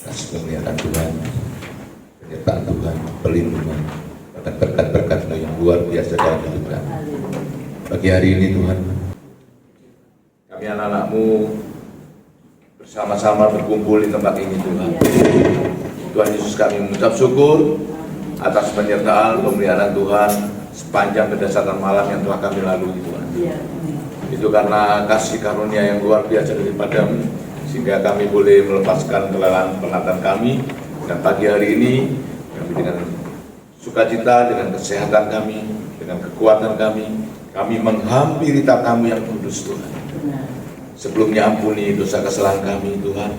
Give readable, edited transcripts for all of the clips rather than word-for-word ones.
Kasih kemuliaan Tuhan, penyertaan Tuhan, perlindungan, bahkan berkat-berkat yang luar biasa dalam hidup kami. Pagi hari ini Tuhan, kami anak-anak-Mu bersama-sama berkumpul di tempat ini Tuhan. Tuhan Yesus, kami mengucap syukur atas penyertaan pemeliharaan Tuhan sepanjang kedasatan malam yang telah kami lalui Tuhan. Itu karena kasih karunia yang luar biasa daripada-Mu, sehingga kami boleh melepaskan kelelahan penglihatan kami. Dan pagi hari ini kami dengan sukacita, dengan kesehatan kami, dengan kekuatan kami menghampiri tamu yang kudus Tuhan. Sebelumnya ampuni dosa kesalahan kami Tuhan.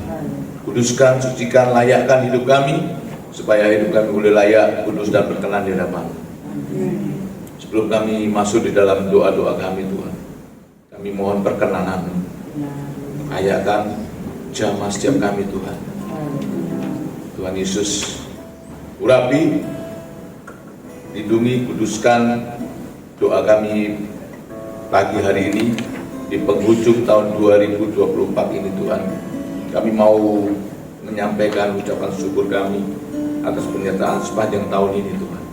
Kuduskan, sucikan, layakkan hidup kami, supaya hidup kami boleh layak, kudus dan berkenan di hadapan. Sebelum kami masuk di dalam doa-doa kami Tuhan, kami mohon perkenanan, ayatkan jamah setiap kami Tuhan. Tuhan Yesus, urapi, lindungi, kuduskan doa kami pagi hari ini di penghujung tahun 2024 ini Tuhan. Kami mau menyampaikan ucapan syukur kami atas penyertaan sepanjang tahun ini Tuhan,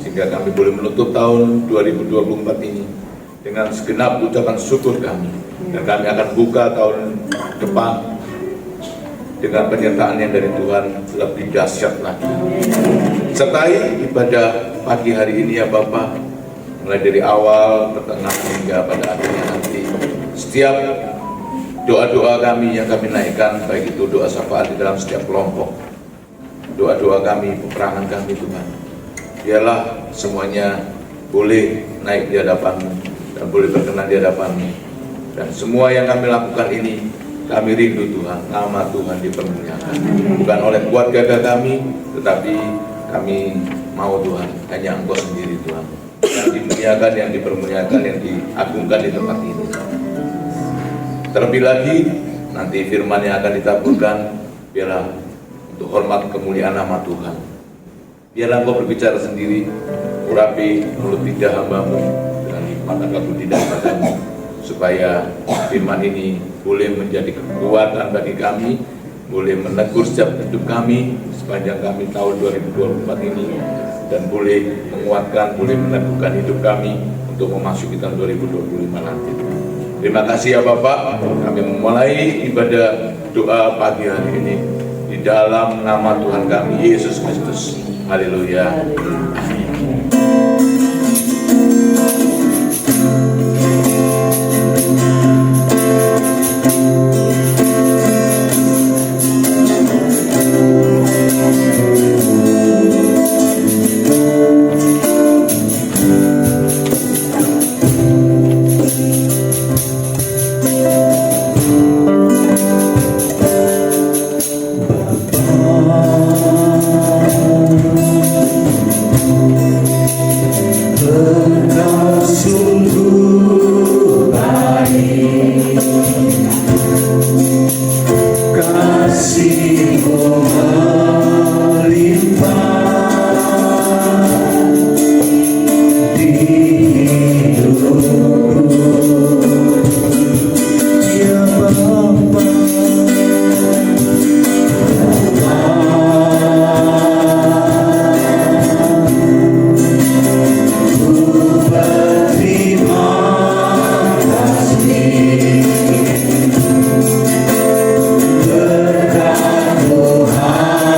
sehingga kami boleh menutup tahun 2024 ini dengan segenap ucapan syukur kami. Dan kami akan buka tahun depan dengan penyertaan yang dari Tuhan lebih dahsyat lagi. Sertai ibadah pagi hari ini ya Bapak, mulai dari awal, pertengahan hingga pada akhirnya nanti. Setiap doa-doa kami yang kami naikkan, baik itu doa syafaat di dalam setiap kelompok, doa-doa kami, peperangan kami Tuhan, biarlah semuanya boleh naik di hadapan-Mu dan boleh berkenan di hadapan-Mu. Dan semua yang kami lakukan ini, kami rindu Tuhan, nama Tuhan dipermuliakan. Bukan oleh kuat gagah kami, tetapi kami mau Tuhan, hanya Engkau sendiri Tuhan, yang dimuliakan, yang dipermuliakan, yang diagungkan di tempat ini. Terlebih lagi, nanti firman yang akan ditaburkan, biarlah untuk hormat kemuliaan nama Tuhan. Biarlah Engkau berbicara sendiri, urapi mulut lidah hamba-Mu dengan hikmat agar tidak padamu, supaya firman ini boleh menjadi kekuatan bagi kami, boleh menegur setiap hidup kami sepanjang kami tahun 2024 ini, dan boleh menguatkan, boleh meneguhkan hidup kami untuk memasuki tahun 2025 nanti. Terima kasih ya Bapak, kami memulai ibadah doa pagi hari ini di dalam nama Tuhan kami Yesus Kristus. Haleluya. Tuhan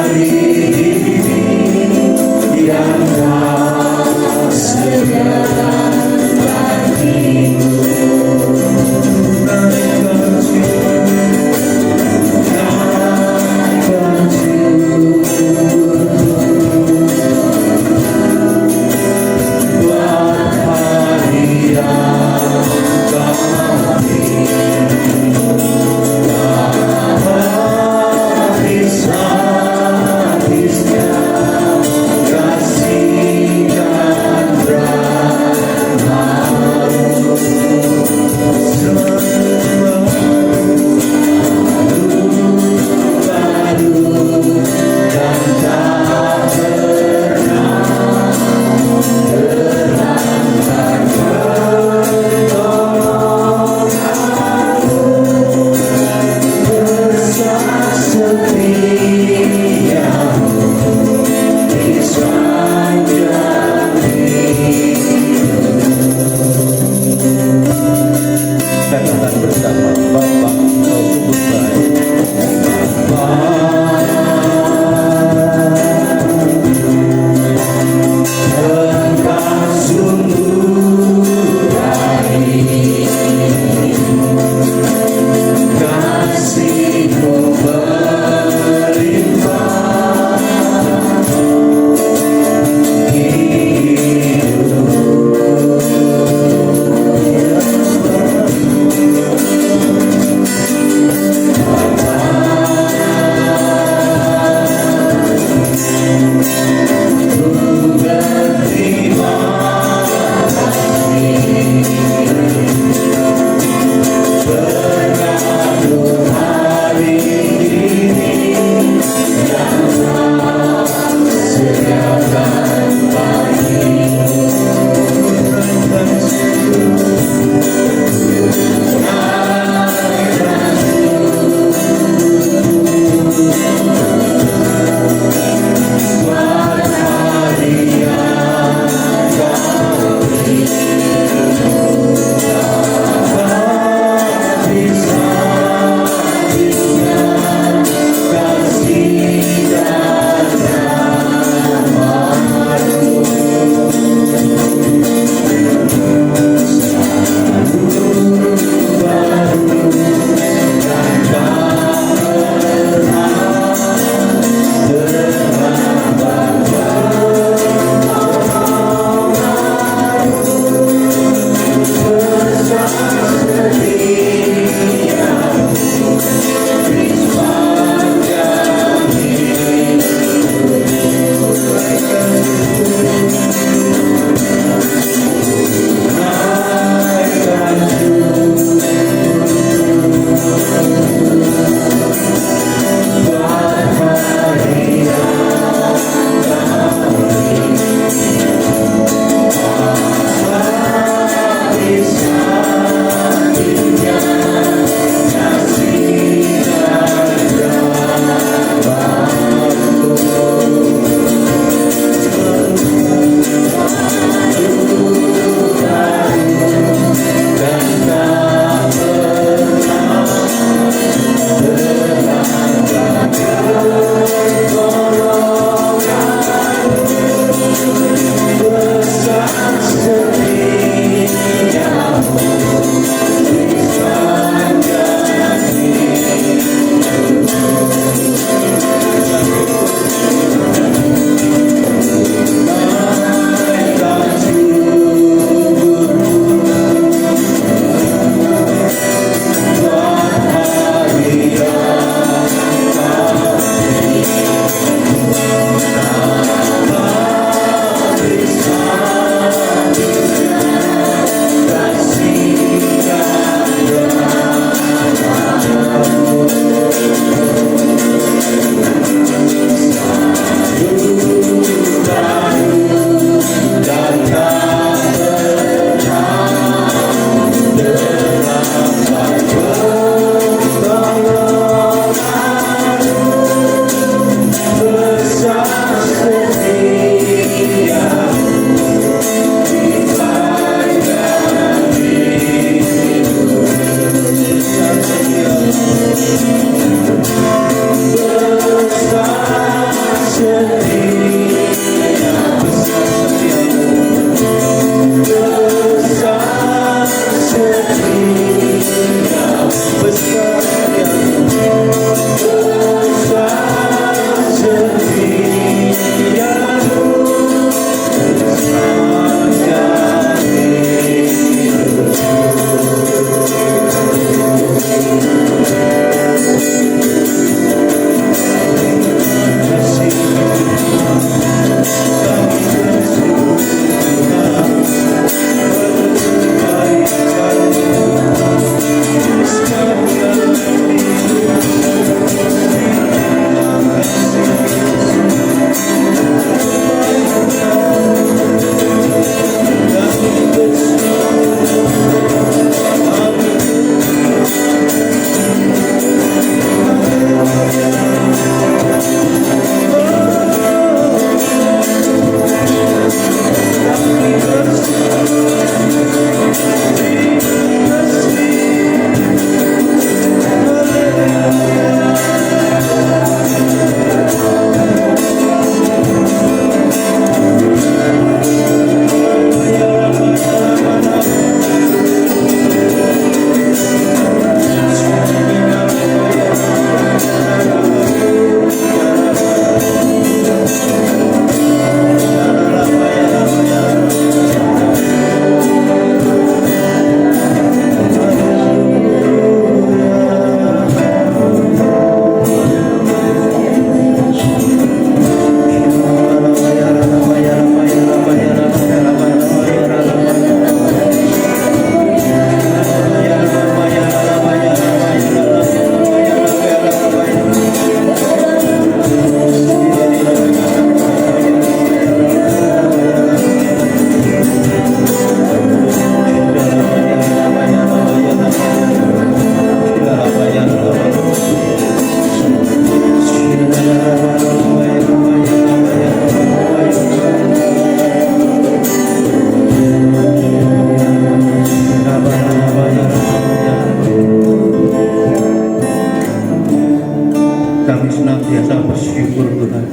senantiasa bersyukur Tuhan.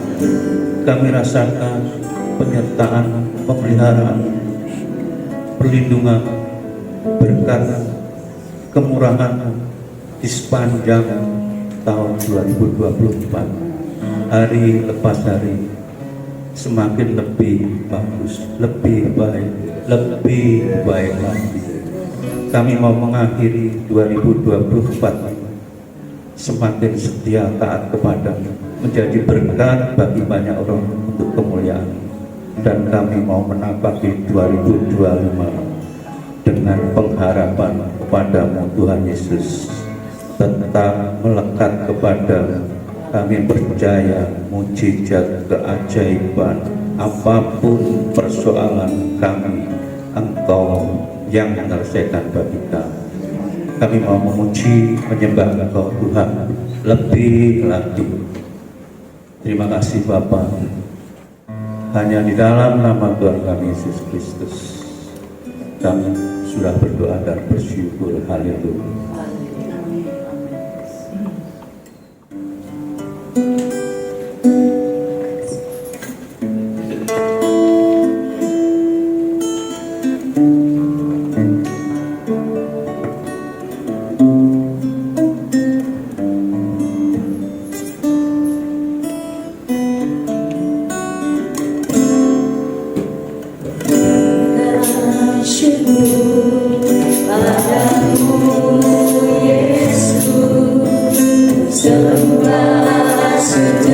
Kami rasakan penyertaan, pemeliharaan, perlindungan, berkat, kemurahan di sepanjang tahun 2024. Hari lepas hari semakin lebih bagus, lebih baik lagi. Kami mau mengakhiri 2024 semakin setia taat kepada-Mu, menjadi berkat bagi banyak orang untuk kemuliaan. Dan kami mau menapaki 2025 dengan pengharapan kepada-Mu Tuhan Yesus, tetap melekat kepada-Mu. Kami percaya mujizat, keajaiban, apapun persoalan kami, Engkau yang menyelesaikan bagi kami. Kami mau memuji, menyembah Engkau Tuhan lebih lagi. Terima kasih Bapa. Hanya di dalam nama Tuhan kami Yesus Kristus kami sudah berdoa dan bersyukur. Haleluya. Sembah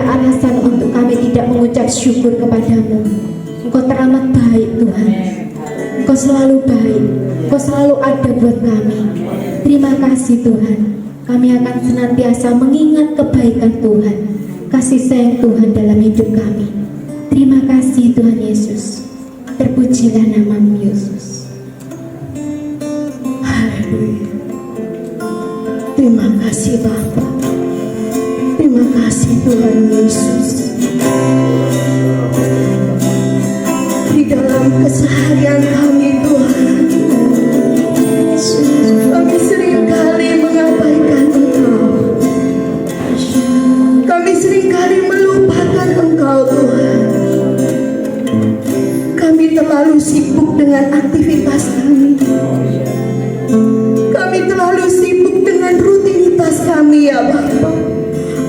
ada alasan untuk kami tidak mengucap syukur kepadamu. Engkau teramat baik Tuhan. Engkau selalu baik. Engkau selalu ada buat kami. Terima kasih Tuhan. Kami akan senantiasa mengingat kebaikan Tuhan, kasih sayang Tuhan dalam hidup kami. Terima kasih Tuhan Yesus. Terpujilah namamu Yesus. Haleluya. Terima kasih Bapa. Terima kasih Tuhan Yesus. Di dalam keseharian kami Tuhan, kami seringkali mengabaikan Engkau. Kami seringkali melupakan Engkau Tuhan. Kami terlalu sibuk dengan aktivitas kami. Kami terlalu sibuk dengan rutinitas kami ya Bapa.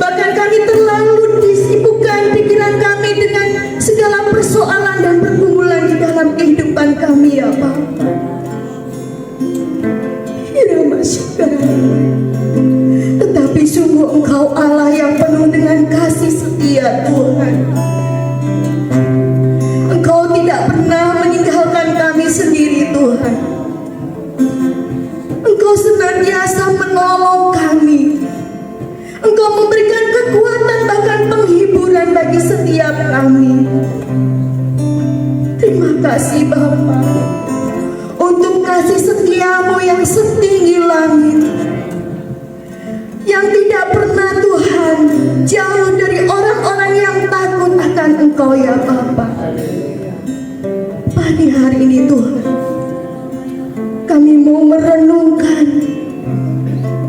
Bahkan kami terlalu disibukkan pikiran kami dengan segala persoalan dan pergumulan di dalam kehidupan kami ya Bapa. Tetapi sungguh Engkau Allah yang penuh dengan kasih setia Tuhan. Engkau tidak pernah meninggalkan kami sendiri Tuhan. Engkau senantiasa menolong kami. Engkau memberikan kekuatan bahkan penghiburan bagi setiap kami. Terima kasih Bapa untuk kasih setiamu yang setinggi langit, yang tidak pernah Tuhan jauh dari orang-orang yang takut akan Engkau ya Bapa. Pagi hari ini Tuhan, kami mau merenungkan,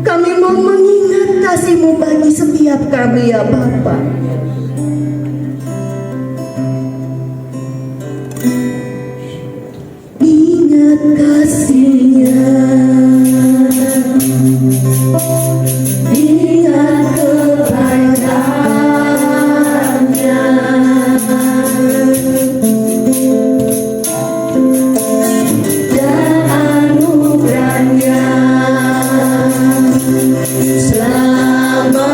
kami mau mengingat kasih-Mu bagi setiap kami ya Bapa. Ingat kasih-Nya, ingat kebaikan-Nya, dan anugerah-Nya. Selamatkan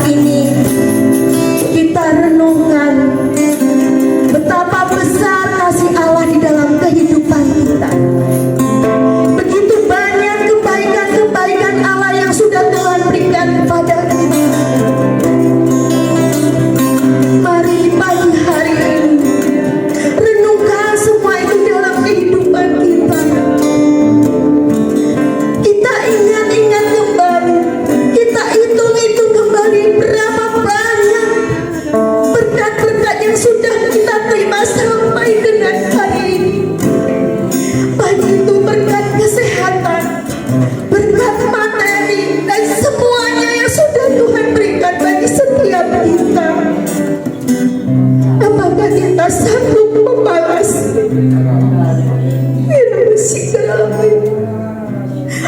ini kita renungkan betapa besar kasih Allah di dalam kehidupan kita. Begitu banyak kebaikan-kebaikan Allah yang sudah Tuhan berikan kepada kita. Mari pagi hari ini renungkan semua itu dalam kehidupan kita. Kita ingat-ingat kembali, kita hitung-hitung kembali berapa banyak berkat-berkat yang sudah kita terima sampai dengan hari ini. Baik itu berkat kesehatan, berkat materi, dan semuanya yang sudah Tuhan berikan bagi setiap kita. Apakah kita sanggup membalas?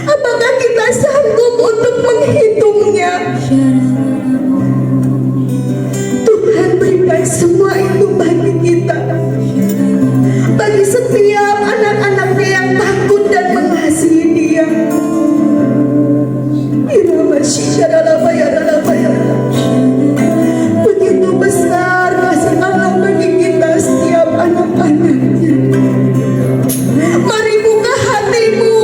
Apakah kita sanggup untuk menghitungnya? Tuhan berikan semua itu bagi kita, bagi setiap anak-anaknya yang takut dan mengasihi Dia. Begitu besar kasih Allah bagi kita setiap anak-anaknya. Mari buka hatimu,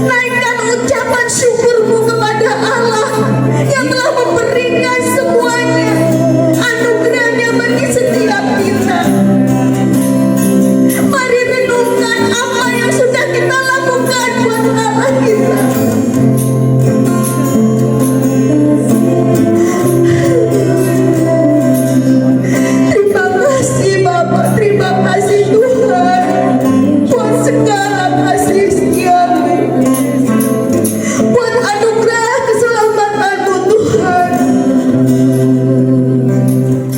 naikkan ucapan syukurmu kepada Allah yang telah memberikan semuanya, anugerahnya bagi setiap kita. Mari renungkan apa yang sudah kita lakukan buat Allah kita. Terima kasih Bapak, terima kasih Tuhan buat segala kasih setiamu, buat anugerah keselamatanmu Tuhan.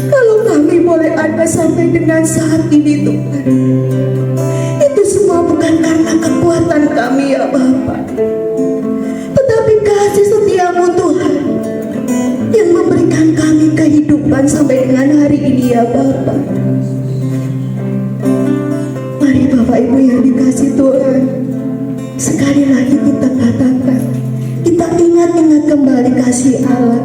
Kalau kami boleh ada sampai dengan saat ini Tuhan, itu semua bukan karena kekuatan kami ya Bapak, tetapi kasih setiamu Tuhan yang memberikan kami kehidupan sampai dengan hari ini ya Bapak. Mari Bapak Ibu yang dikasih Tuhan, sekali lagi kita katakan, kita ingat-ingat kembali kasih Allah.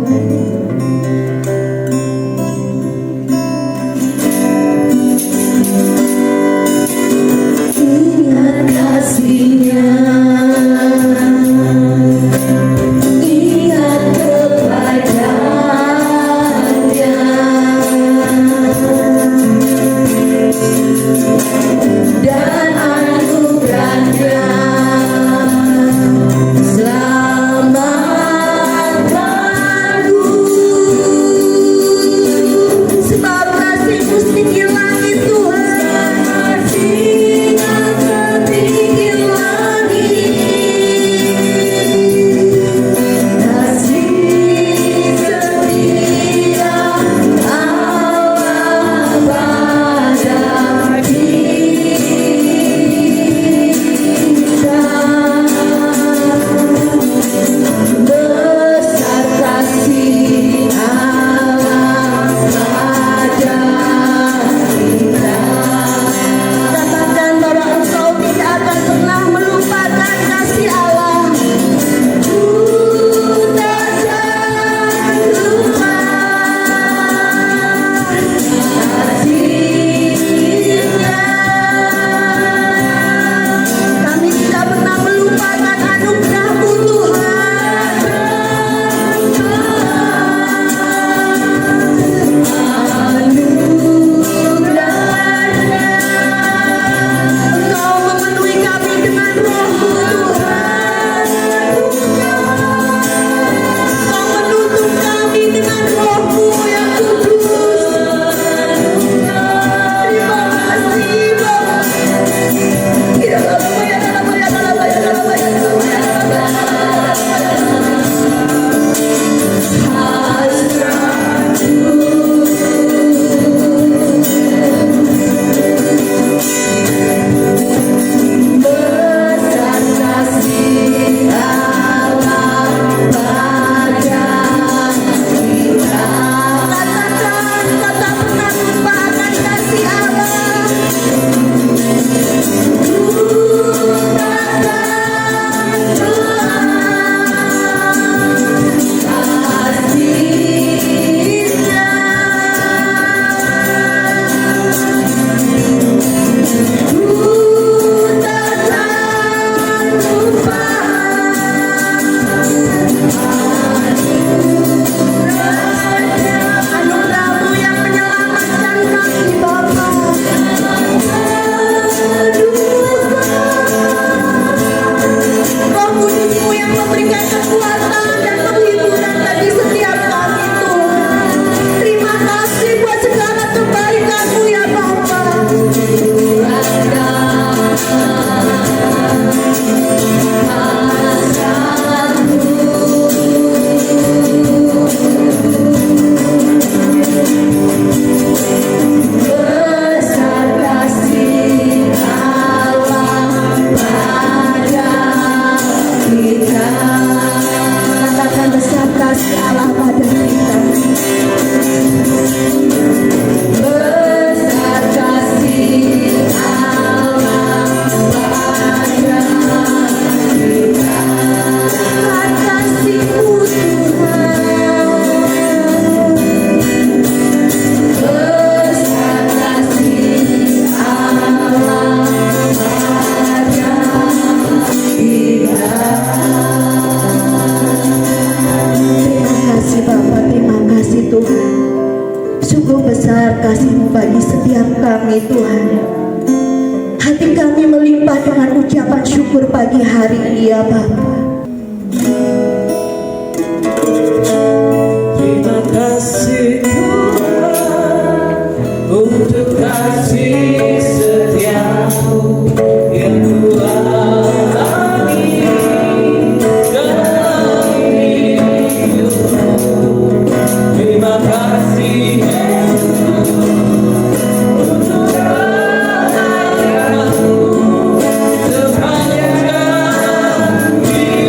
Ingat kasih-Nya, ingat kebaikan-Nya, dan anugerah-Nya. Selamatkan kasih-Mu bagi setiap kami Tuhan. Hati kami melimpah dengan ucapan syukur pagi hari ini ya Bapa. Terima kasih Tuhan untuk kasih setiamu yang Ku alami dalam hidupku. Terima kasih Yesus untuk kehadiran-Mu sepanjang hidup.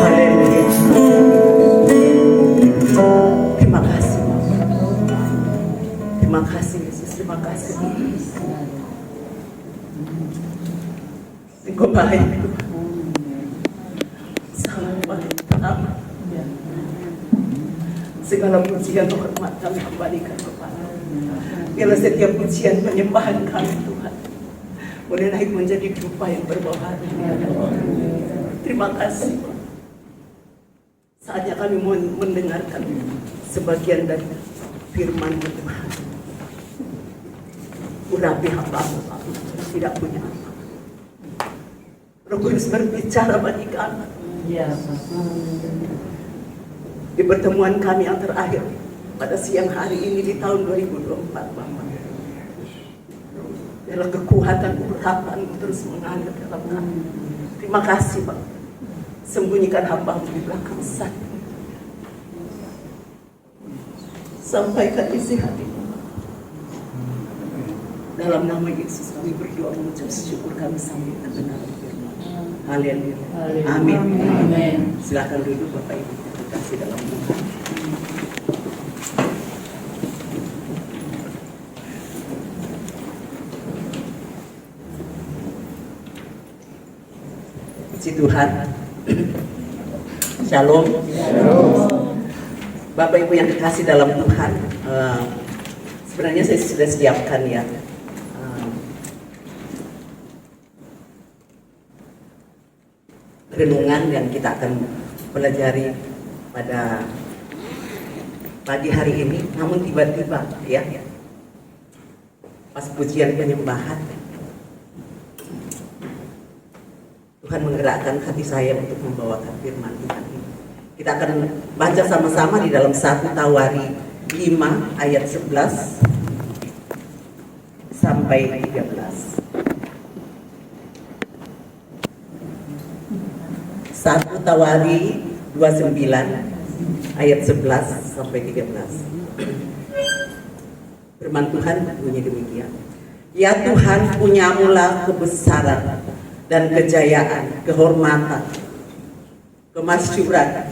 Haleluya. Terima kasih. Terima kasih Yesus, terima kasih. Engkau baik, sangat baik. Amin. Segala pujian hormat kami kembalikan kepada biarlah setiap pujian penyembahan kami Tuhan boleh naik menjadi dupa yang berbahaya. Terima kasih. Saatnya kami mendengarkan sebagian dari firman Tuhan. Urapi hamba-Mu tidak punya apa. Roh Kudus berbicara bagi kami. Di pertemuan kami yang terakhir pada siang hari ini di tahun 2024, Bapak. Biarlah kekuatan urapan terus mengalir dalam kami. Terima kasih, Pak. Sembunyikan hamba-Mu di belakang sana. Sampaikan isi hati. Dalam nama Yesus kami berdoa mengucap syukur kami sambil kebenaran firman. Haleluya. Amin. Amin. Silakan duduk Bapak Ibu yang kasih dalam Tuhan. Puji Tuhan. Shalom. Bapak Ibu yang dikasih dalam Tuhan, sebenarnya saya sudah siapkan ya renungan yang kita akan pelajari pada pagi hari ini. Namun tiba-tiba ya pas pujian penyembahan Tuhan menggerakkan hati saya untuk membawakan firman Tuhan ini. Kita akan baca sama-sama di dalam 1 Tawari 5 ayat 11 sampai 13. 1 Tawari 29 ayat 11 sampai 13. Firman Tuhan bunyi demikian. Ya Tuhan, punyamulah kebesaran dan kejayaan, kehormatan, kemasyhuran.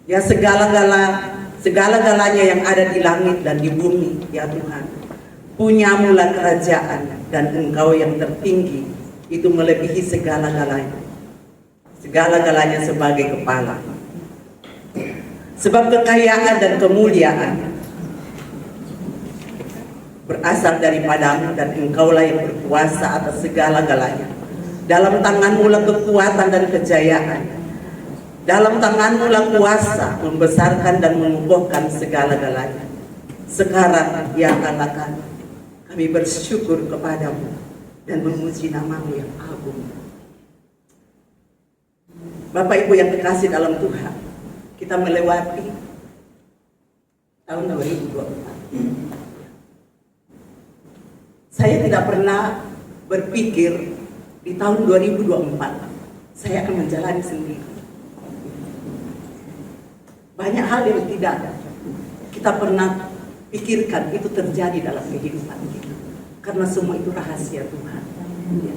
Ya segala-galanya yang ada di langit dan di bumi, ya Tuhan. Punyamulah kerajaan dan Engkau yang tertinggi itu melebihi segala-galanya. Segala-galanya sebagai kepala. Sebab kekayaan dan kemuliaan berasal daripadamu dan Engkaulah yang berkuasa atas segala-galanya. Dalam tanganmu lah kekuatan dan kejayaan. Dalam tanganmu lah kuasa membesarkan dan mengukuhkan segala-galanya. Sekarang ya Allah kami bersyukur kepadamu dan memuji namamu yang agung. Bapak Ibu yang dikasih dalam Tuhan, kita melewati tahun 2024. Saya tidak pernah berpikir di tahun 2024 saya akan menjalani sendiri. Banyak hal yang tidak kita pernah pikirkan itu terjadi dalam kehidupan kita. Karena semua itu rahasia Tuhan. Ya.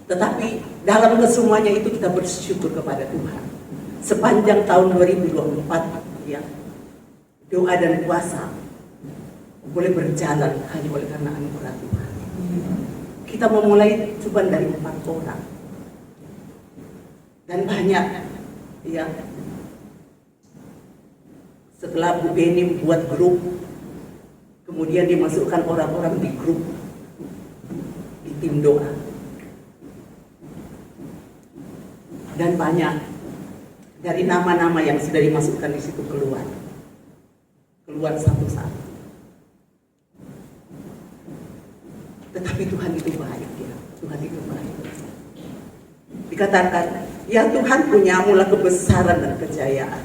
Tetapi dalam kesemuanya itu kita bersyukur kepada Tuhan. Sepanjang tahun 2024 ya, doa dan puasa boleh berjalan hanya oleh karena anugerah Tuhan. Kita memulai cuma dari 4 orang. Dan banyak ya. Setelah Bu Beni buat grup, kemudian dimasukkan orang-orang di grup, di tim doa. Dan banyak dari nama-nama yang sudah dimasukkan di situ keluar satu-satu. Tetapi Tuhan itu baik ya, Tuhan itu baik. Dikatakan, ya Tuhan punyamulah kebesaran dan kejayaan,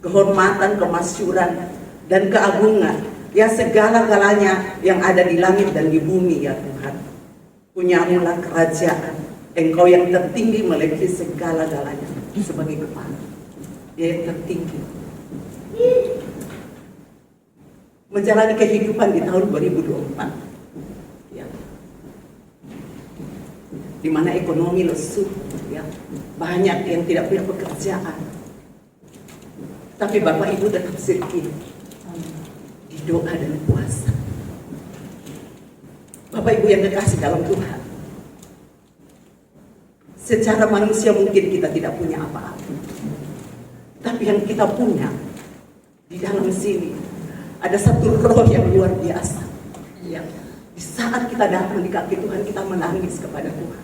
kehormatan, kemasyhuran, dan keagungan, ya segala-galanya yang ada di langit dan di bumi, ya Tuhan. Punyamulah kerajaan, Engkau yang tertinggi melebihi segala-galanya sebagai kepala. Dia yang tertinggi. Menjalani kehidupan di tahun 2024, ya, di mana ekonomi lesu, ya, banyak yang tidak punya pekerjaan. Tapi Bapak Ibu tetap setia di doa dan puasa. Bapak Ibu yang kekasih dalam Tuhan, secara manusia mungkin kita tidak punya apa-apa, tapi yang kita punya di dalam sini ada satu roh yang luar biasa. Ya, di saat kita datang di kaki Tuhan, kita menangis kepada Tuhan.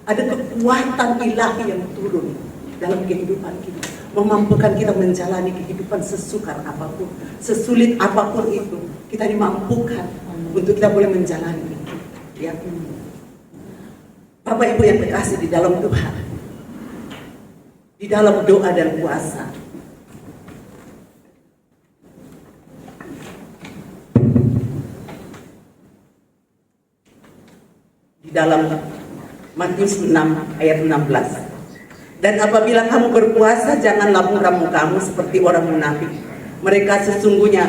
Ada kekuatan ilahi yang turun dalam kehidupan kita, memampukan kita menjalani kehidupan sesukar apapun, sesulit apapun itu, kita dimampukan untuk kita boleh menjalani itu. Ya. Bapak Ibu yang terkasih di dalam Tuhan, di dalam doa dan puasa, di dalam Matius 6 ayat 16. Dan apabila kamu berpuasa, janganlah muram mukamu seperti orang munafik. Mereka sesungguhnya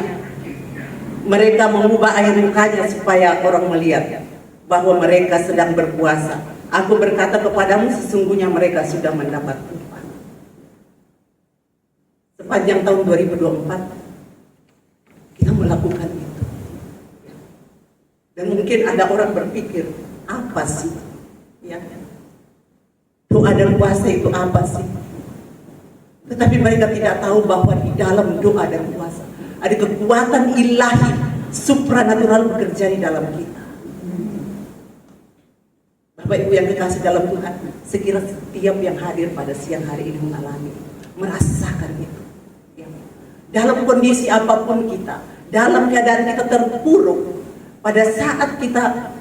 mereka mengubah air mukanya supaya orang melihat bahwa mereka sedang berpuasa. Aku berkata kepadamu, sesungguhnya mereka sudah mendapat upah. Sepanjang tahun 2024 kita melakukan itu. Dan mungkin ada orang berpikir, apa sih? Ya, doa dan puasa itu apa sih? Tetapi mereka tidak tahu bahwa di dalam doa dan puasa ada kekuatan ilahi supranatural bekerja di dalam kita. Bapak Ibu yang kekasih dalam Tuhan, sekira setiap yang hadir pada siang hari ini mengalami, merasakan itu. Ya. Dalam kondisi apapun kita, dalam keadaan kita terpuruk, pada saat kita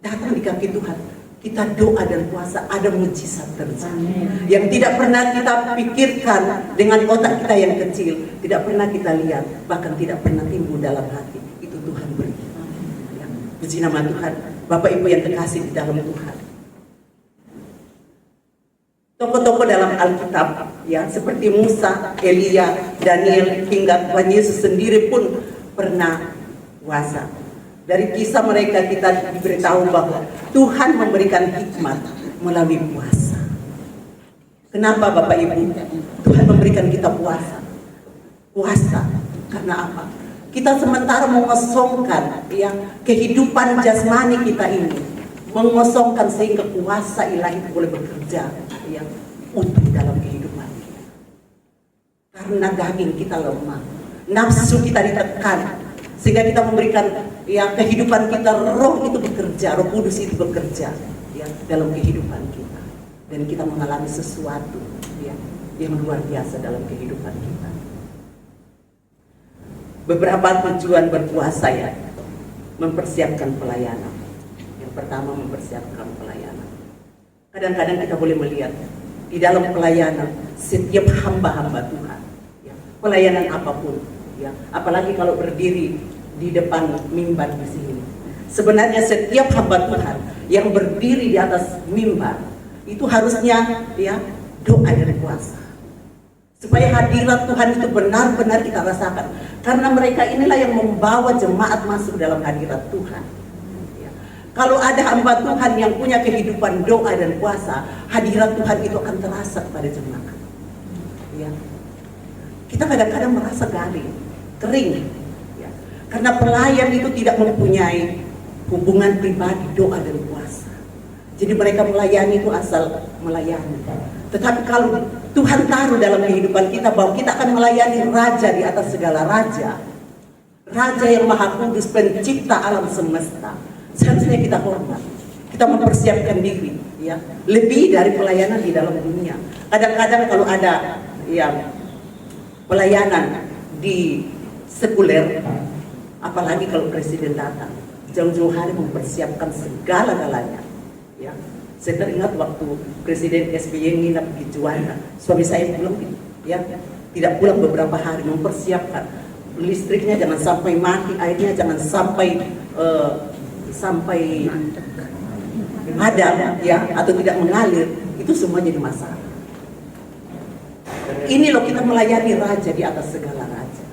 datang di kaki Tuhan, kita doa dan puasa, ada mujizat terjadi yang tidak pernah kita pikirkan dengan otak kita yang kecil, tidak pernah kita lihat, bahkan tidak pernah timbul dalam hati. Itu Tuhan beri. Ya. Puji nama Tuhan. Bapak Ibu yang terkasih di dalam Tuhan, tokoh-tokoh dalam Alkitab, ya, seperti Musa, Elia, Daniel, hingga Tuhan Yesus sendiri pun pernah puasa. Dari kisah mereka kita diberitahu bahwa Tuhan memberikan hikmat melalui puasa. Kenapa Bapak Ibu? Tuhan memberikan kita puasa. Puasa karena apa? Kita sementara mengosongkan, ya, kehidupan jasmani kita ini, mengosongkan sehingga kuasa ilahi itu boleh bekerja, ya, utuh dalam kehidupan kita. Karena daging kita lemah, nafsu kita ditekan, sehingga kita memberikan, ya, kehidupan kita, roh itu bekerja, Roh Kudus itu bekerja, ya, dalam kehidupan kita, dan kita mengalami sesuatu, ya, yang luar biasa dalam kehidupan kita. Beberapa tujuan berpuasa, ya, mempersiapkan pelayanan. Yang pertama, mempersiapkan pelayanan. Kadang-kadang kita boleh melihat di dalam pelayanan setiap hamba-hamba Tuhan, ya, pelayanan apapun, ya, apalagi kalau berdiri di depan mimbar di sini. Sebenarnya setiap hamba Tuhan yang berdiri di atas mimbar itu harusnya, ya, doa dan puasa, supaya hadirat Tuhan itu benar-benar kita rasakan. Karena mereka inilah yang membawa jemaat masuk dalam hadirat Tuhan. Ya. Kalau ada hamba Tuhan yang punya kehidupan doa dan puasa, hadirat Tuhan itu akan terasa pada jemaat. Ya. Kita kadang-kadang merasa garing, kering, ya. Karena pelayan itu tidak mempunyai hubungan pribadi doa dan puasa. Jadi mereka melayani itu asal melayani. Tetapi kalau Tuhan taruh dalam kehidupan kita bahwa kita akan melayani Raja di atas segala raja, Raja yang Maha Kudus, pencipta alam semesta, seharusnya kita hormat, kita mempersiapkan diri, ya, lebih dari pelayanan di dalam dunia. Kadang-kadang kalau ada, ya, pelayanan di sekuler, apalagi kalau presiden datang, jauh-jauh hari mempersiapkan segala-galanya, ya. Saya teringat waktu Presiden SBY nginap di Juanda, suami saya pulang, ya, tidak pulang beberapa hari, mempersiapkan listriknya jangan sampai mati, airnya jangan sampai sampai padam ya, atau tidak mengalir, itu semua jadi masalah. Ini loh, kita melayani raja di atas segala raja.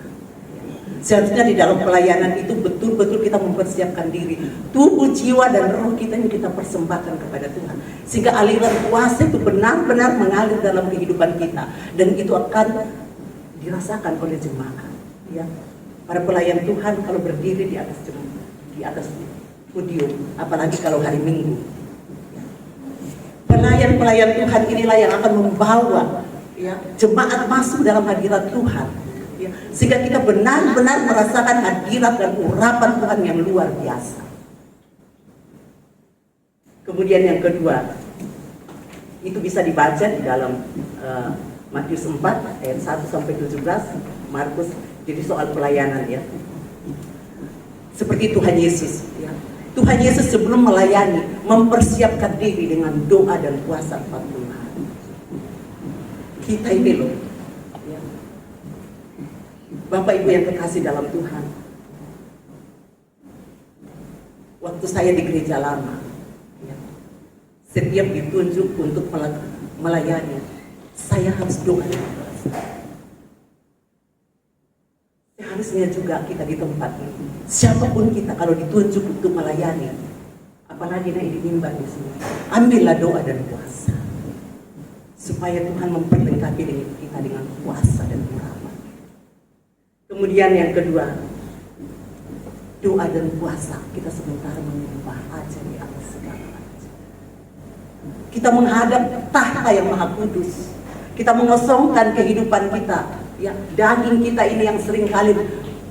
Seharusnya di dalam pelayanan itu betul-betul kita mempersiapkan diri, tubuh, jiwa, dan roh kita yang kita persembahkan kepada Tuhan, sehingga aliran kuasa itu benar-benar mengalir dalam kehidupan kita, dan itu akan dirasakan oleh jemaat. Ya, para pelayan Tuhan kalau berdiri di atas podium, apalagi kalau hari Minggu, pelayan-pelayan Tuhan inilah yang akan membawa ya jemaat masuk dalam hadirat Tuhan, ya, sehingga kita benar-benar merasakan hadirat dan urapan Tuhan yang luar biasa. Kemudian yang kedua, itu bisa dibaca di dalam Matius 4 ayat 1 sampai 17, Markus. Jadi soal pelayanan ya, seperti Tuhan Yesus ya. Tuhan Yesus sebelum melayani mempersiapkan diri dengan doa dan puasa 40 hari. Kita ini loh ya, Bapak Ibu yang kekasih dalam Tuhan, waktu saya di gereja lama ya, setiap ditunjuk untuk melayani, saya harus doa dan puasa. Harusnya juga kita di tempat ini, siapapun kita kalau ditunjuk untuk melayani, apalagi di mimbar di sini, ambillah doa dan puasa, supaya Tuhan memperlengkapi kita dengan puasa dan urapan. Kemudian yang kedua, doa dan puasa, kita sementara menyembah Raja di atas segala raja. Kita menghadap tahta yang maha kudus, kita mengosongkan kehidupan kita. Ya, daging kita ini yang sering kali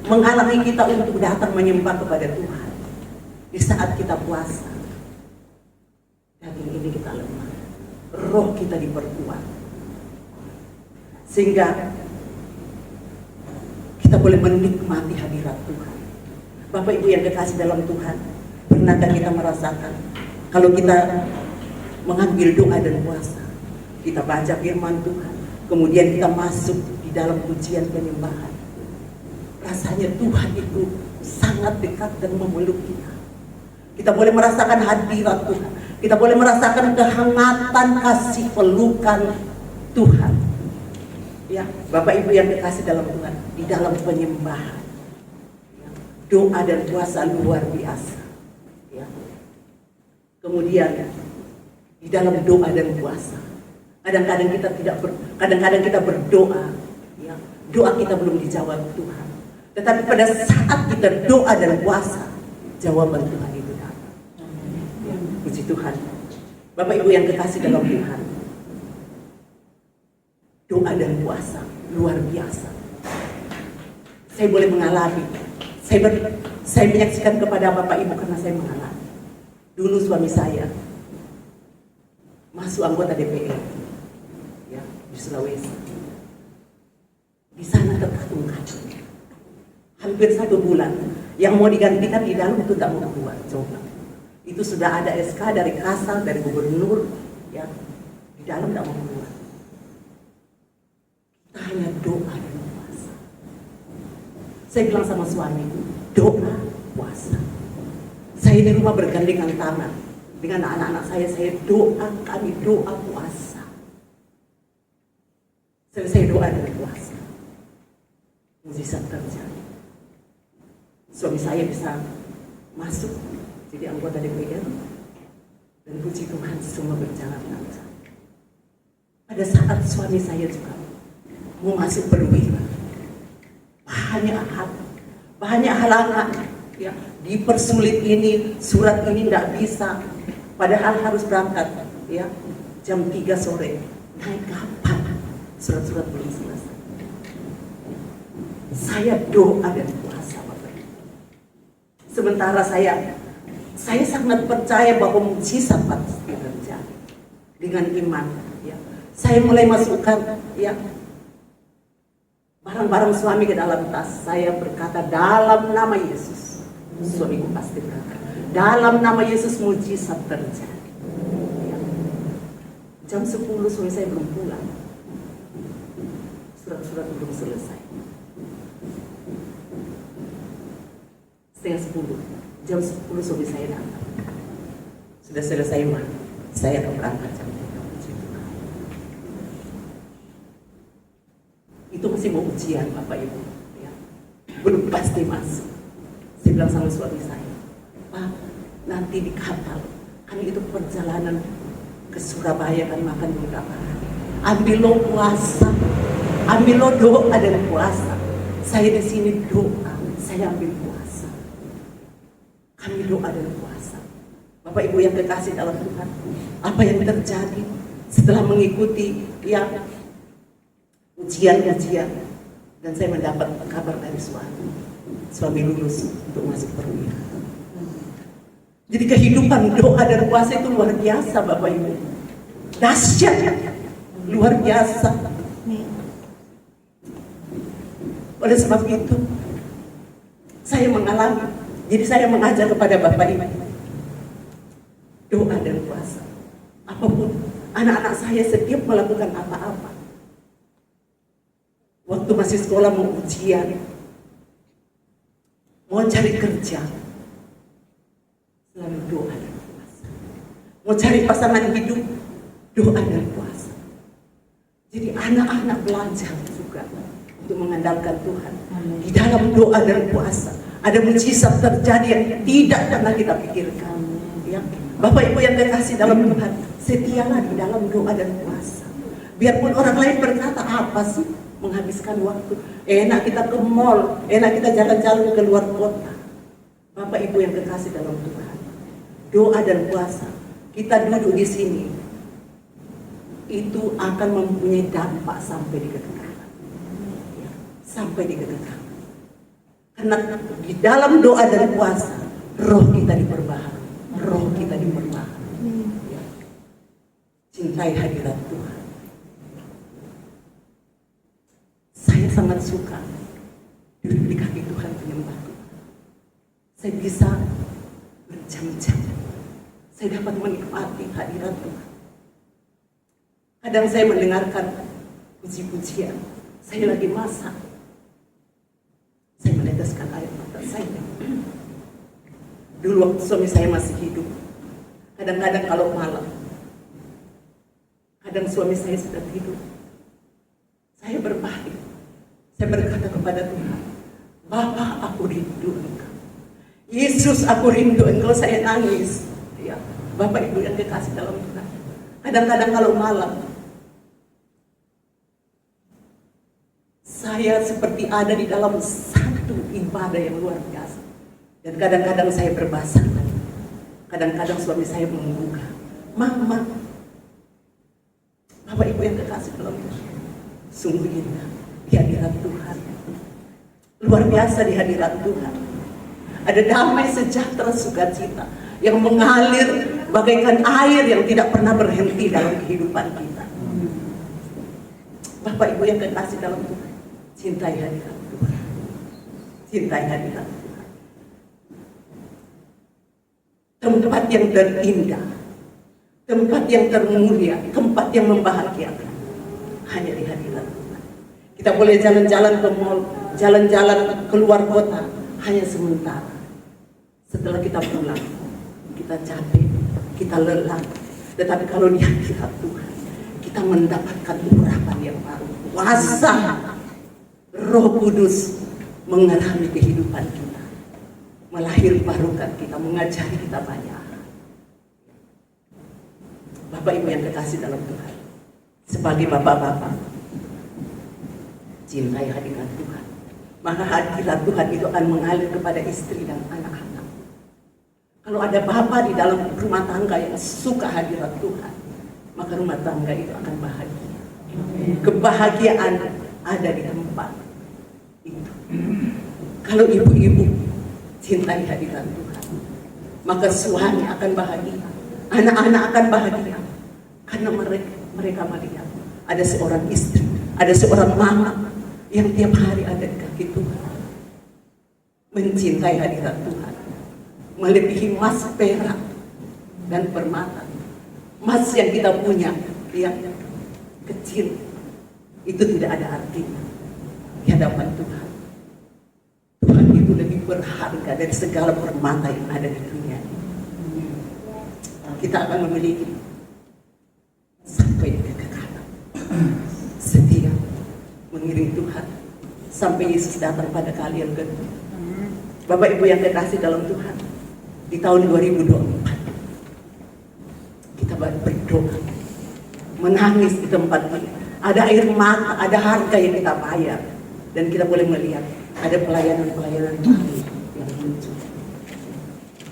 menghalangi kita untuk datang menyembah kepada Tuhan. Di saat kita puasa, daging ini kita lemah, roh kita diperkuat, sehingga kita boleh menikmati hadirat Tuhan. Bapak Ibu yang kekasih dalam Tuhan, pernahkah kita merasakan kalau kita mengambil doa dan puasa, kita baca firman Tuhan, kemudian kita masuk dalam pujian penyembahan, rasanya Tuhan itu sangat dekat dan memeluk kita. Kita boleh merasakan hadirat Tuhan, kita boleh merasakan kehangatan kasih pelukan Tuhan. Ya, Bapak Ibu yang dikasih dalam Tuhan, di dalam penyembahan, ya, doa dan puasa luar biasa. Ya. Kemudian di dalam doa dan puasa, kadang-kadang kita berdoa. Doa kita belum dijawab Tuhan, tetapi pada saat kita doa dan puasa, jawaban Tuhan itu datang. Ya, puji Tuhan. Bapak Ibu yang kekasih dalam Tuhan, doa dan puasa luar biasa. Saya boleh mengalami, saya menyaksikan kepada Bapak Ibu karena saya mengalami. Dulu suami saya masuk anggota DPR ya, di Sulawesi. Di sana terkatung-katung hampir 1 bulan, yang mau digantikan di dalam itu tidak mau keluar. Coba, itu sudah ada SK dari Kasal, dari gubernur ya, di dalam tidak mau keluar. Kita hanya doa dan puasa. Saya bilang sama suami, doa puasa. Saya di rumah bergandengan tangan dengan anak-anak saya doa, kami doa puasa. Selesai doa dan puasa, mujizat terjadi. Suami saya bisa masuk jadi anggota DPR, dan puji Tuhan semua berjalan lancar. Pada saat suami saya juga mau masuk perwira, banyak halangan ya, dipersulit ini, surat ini tidak bisa, padahal harus berangkat ya jam 3 sore. Naik kapan? Surat-surat belum selesai. Saya doa dan puasa, Bapak. Sementara saya sangat percaya bahwa mujizat pasti terjadi dengan iman. Ya. Saya mulai masukkan ya barang-barang suami ke dalam tas. Saya berkata dalam nama Yesus. Suamiku pasti berkata dalam nama Yesus mujizat terjadi. Ya. Jam 10 suami saya belum pulang. Surat-surat belum selesai. 9:30, jam 10 suami saya datang. Sudah selesai mah, saya akan berangkat jam 3. Itu masih mau ujian Bapak Ibu, ya. Belum pasti masuk. Saya bilang sama suami saya, Pak, nanti di kapal, kan itu perjalanan ke Surabaya kan makan beberapa hari. Ambil lo puasa, ambil lo doa dan puasa. Saya di sini doa, saya ambil puasa. Kami doa dan puasa. Bapak Ibu yang kekasih dalam Tuhan, apa yang terjadi setelah mengikuti yang ujian-ujian, dan saya mendapat kabar dari suami lulus untuk masuk perwira. Jadi kehidupan doa dan puasa itu luar biasa Bapak Ibu, dahsyat, luar biasa. Oleh sebab itu saya mengalami, jadi saya mengajar kepada Bapak Ibu doa dan puasa. Apapun anak-anak saya setiap melakukan apa-apa, waktu masih sekolah mau ujian, mau cari kerja, selalu doa dan puasa. Mau cari pasangan hidup, doa dan puasa. Jadi anak-anak belajar juga untuk mengandalkan Tuhan. Di dalam doa dan puasa ada mujizat terjadi yang tidak pernah kita pikirkan. Ya. Bapak Ibu yang kekasih dalam Tuhan, setialah di dalam doa dan puasa. Biarpun orang lain berkata, apa sih menghabiskan waktu, enak kita ke mall, enak kita jalan-jalan ke luar kota. Bapak Ibu yang kekasih dalam Tuhan, doa dan puasa, kita duduk di sini, itu akan mempunyai dampak sampai di kekekalan, ya, sampai di kekekalan. Karena di dalam doa dan puasa, roh kita diperbaharui, roh kita diperbaharui. Ya. Cintai hadirat Tuhan. Saya sangat suka duduk di kaki Tuhan menyembah Tuhan. Saya bisa berjam-jam. Saya dapat menikmati hadirat Tuhan. Kadang saya mendengarkan puji-pujian. Saya lagi masak. Saya meneteskan air mata saya. Dulu waktu suami saya masih hidup, kadang-kadang kalau malam, kadang suami saya sudah tidur, saya berbalik. Saya berkata kepada Tuhan, Bapa, aku rindu Engkau. Yesus, aku rindu Engkau. Saya nangis. Ya, Bapak Ibu yang kekasih dalam Tuhan. Kadang-kadang kalau malam, saya seperti ada di dalam satu ibadah yang luar biasa. Dan kadang-kadang saya berbahasa. Kadang-kadang suami saya membuka, Mama, Bapak Ibu yang kekasih dalam Tuhan, sungguh indah di hadirat Tuhan. Luar biasa di hadirat Tuhan. Ada damai, sejahtera, sukacita yang mengalir bagaikan air yang tidak pernah berhenti dalam kehidupan kita. Bapak Ibu yang kekasih dalam Tuhan, cintai hadirat Tuhan. Cintai hadirat Tuhan. Tempat yang terindah, tempat yang termulia, tempat yang membahagiakan, hanya di hadirat Tuhan. Kita boleh jalan-jalan ke mall, jalan-jalan keluar kota, hanya sementara. Setelah kita pulang, kita capek, kita lelah. Tetapi kalau di hadirat Tuhan, kita mendapatkan urapan yang baru. Kuasa Roh Kudus mengerami kehidupan kita, melahirkan kita, mengajari kita banyak. Bapak Ibu yang kekasih dalam Tuhan, sebagai bapak-bapak, cintai hadirat Tuhan. Maka hadirat Tuhan itu akan mengalir kepada istri dan anak-anak. Kalau ada bapak di dalam rumah tangga yang suka hadirat Tuhan, maka rumah tangga itu akan bahagia. Kebahagiaan ada di tempat itu. Kalau ibu-ibu cintai hadirat Tuhan, maka suami akan bahagia, anak-anak akan bahagia, karena mereka melihat ada seorang istri, ada seorang mama yang tiap hari ada di kaki Tuhan, mencintai hadirat Tuhan, melebihi emas, perak, dan permata. Emas yang kita punya yang kecil itu tidak ada artinya di hadapan Tuhan. Tuhan itu itu lebih berharga dari segala permata yang ada di dunia ini. Kita akan memiliki sampai kekekalan, setia mengiring Tuhan sampai Yesus datang pada kali yang kedua. Bapak Ibu yang kekasih dalam Tuhan, di tahun 2024 kita berdoa, menangis di tempat ini. Ada air mata, ada harga yang kita bayar, dan kita boleh melihat ada pelayanan-pelayanan baru yang muncul.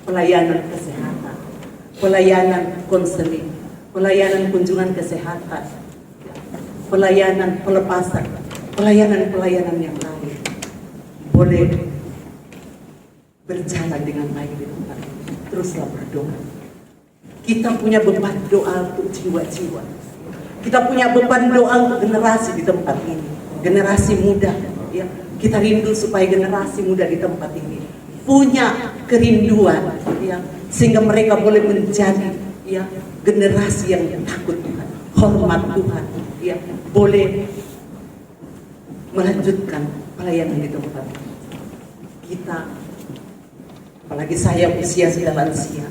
Pelayanan kesehatan, pelayanan konseling, pelayanan kunjungan kesehatan, pelayanan pelepasan, pelayanan-pelayanan yang lain boleh berjalan dengan baik di tempat ini. Teruslah berdoa. Kita punya beban doa untuk jiwa-jiwa. Kita punya beban doa untuk generasi di tempat ini, generasi muda. Ya, kita rindu supaya generasi muda di tempat ini punya kerinduan, ya, sehingga mereka boleh menjadi, ya, generasi yang takut Tuhan, hormat Tuhan, ya, boleh melanjutkan pelayanan di tempat ini. Kita, apalagi saya usia sudah lansia,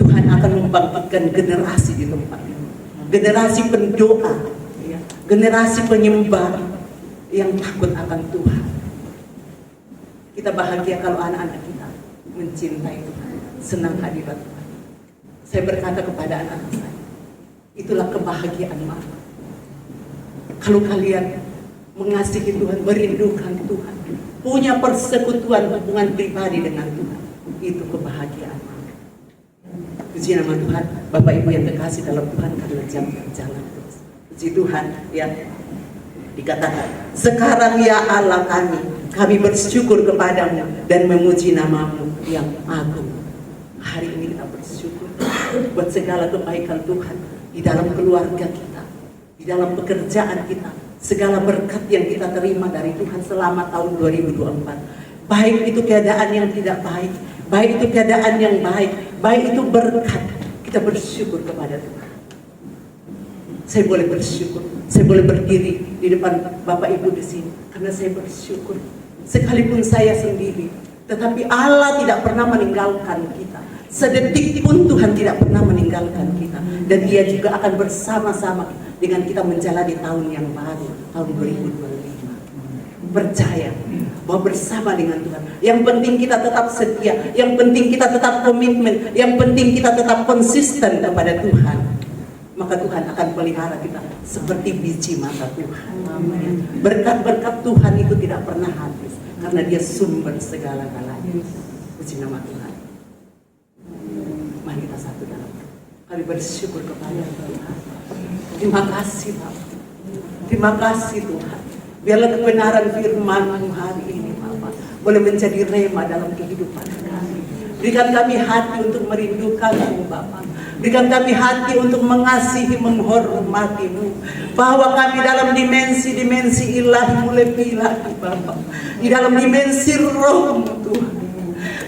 Tuhan akan membangkitkan generasi di tempat ini, generasi pendoa, ya, generasi penyembah yang takut akan Tuhan. Kita bahagia kalau anak-anak kita mencintai Tuhan, senang hadirat Tuhan. Saya berkata kepada anak-anak saya, itulah kebahagiaan mama. Kalau kalian mengasihi Tuhan, merindukan Tuhan, punya persekutuan hubungan pribadi dengan Tuhan, itu kebahagiaan mama. Puji nama Tuhan, Bapak Ibu yang terkasih dalam Tuhan, karena jam berjalan terus. Puji Tuhan, ya, dikatakan, sekarang ya Allah kami bersyukur kepadamu dan memuji namamu yang agung. Hari ini kita bersyukur buat segala kebaikan Tuhan di dalam keluarga kita, di dalam pekerjaan kita, segala berkat yang kita terima dari Tuhan selama tahun 2024. Baik itu keadaan yang tidak baik, baik itu keadaan yang baik, baik itu berkat, kita bersyukur kepada Tuhan. Saya boleh bersyukur, saya boleh berdiri di depan Bapak Ibu di sini karena saya bersyukur. Sekalipun saya sendiri, tetapi Allah tidak pernah meninggalkan kita. Sedetik pun Tuhan tidak pernah meninggalkan kita, dan Dia juga akan bersama-sama dengan kita menjalani tahun yang baru, tahun 2025. Percaya bahwa bersama dengan Tuhan, yang penting kita tetap setia, yang penting kita tetap komitmen, yang penting kita tetap konsisten kepada Tuhan, maka Tuhan akan pelihara kita seperti biji mata Tuhan. Berkat-berkat Tuhan itu tidak pernah habis, karena Dia sumber segala-galanya. Puji nama Tuhan. Mari kita satu dalam doa. Kami bersyukur kepada Tuhan. Terima kasih Bapak. Terima kasih Tuhan. Biarlah kebenaran firman-Mu hari ini Bapak boleh menjadi rema dalam kehidupan kami. Berikan kami hati untuk merindukan-Mu Bapak. Berikan kami hati untuk mengasihi, menghormati-Mu. Bahwa kami dalam dimensi-dimensi ilahi-Mu lebih lagi Bapak. Di dalam dimensi roh-Mu Tuhan.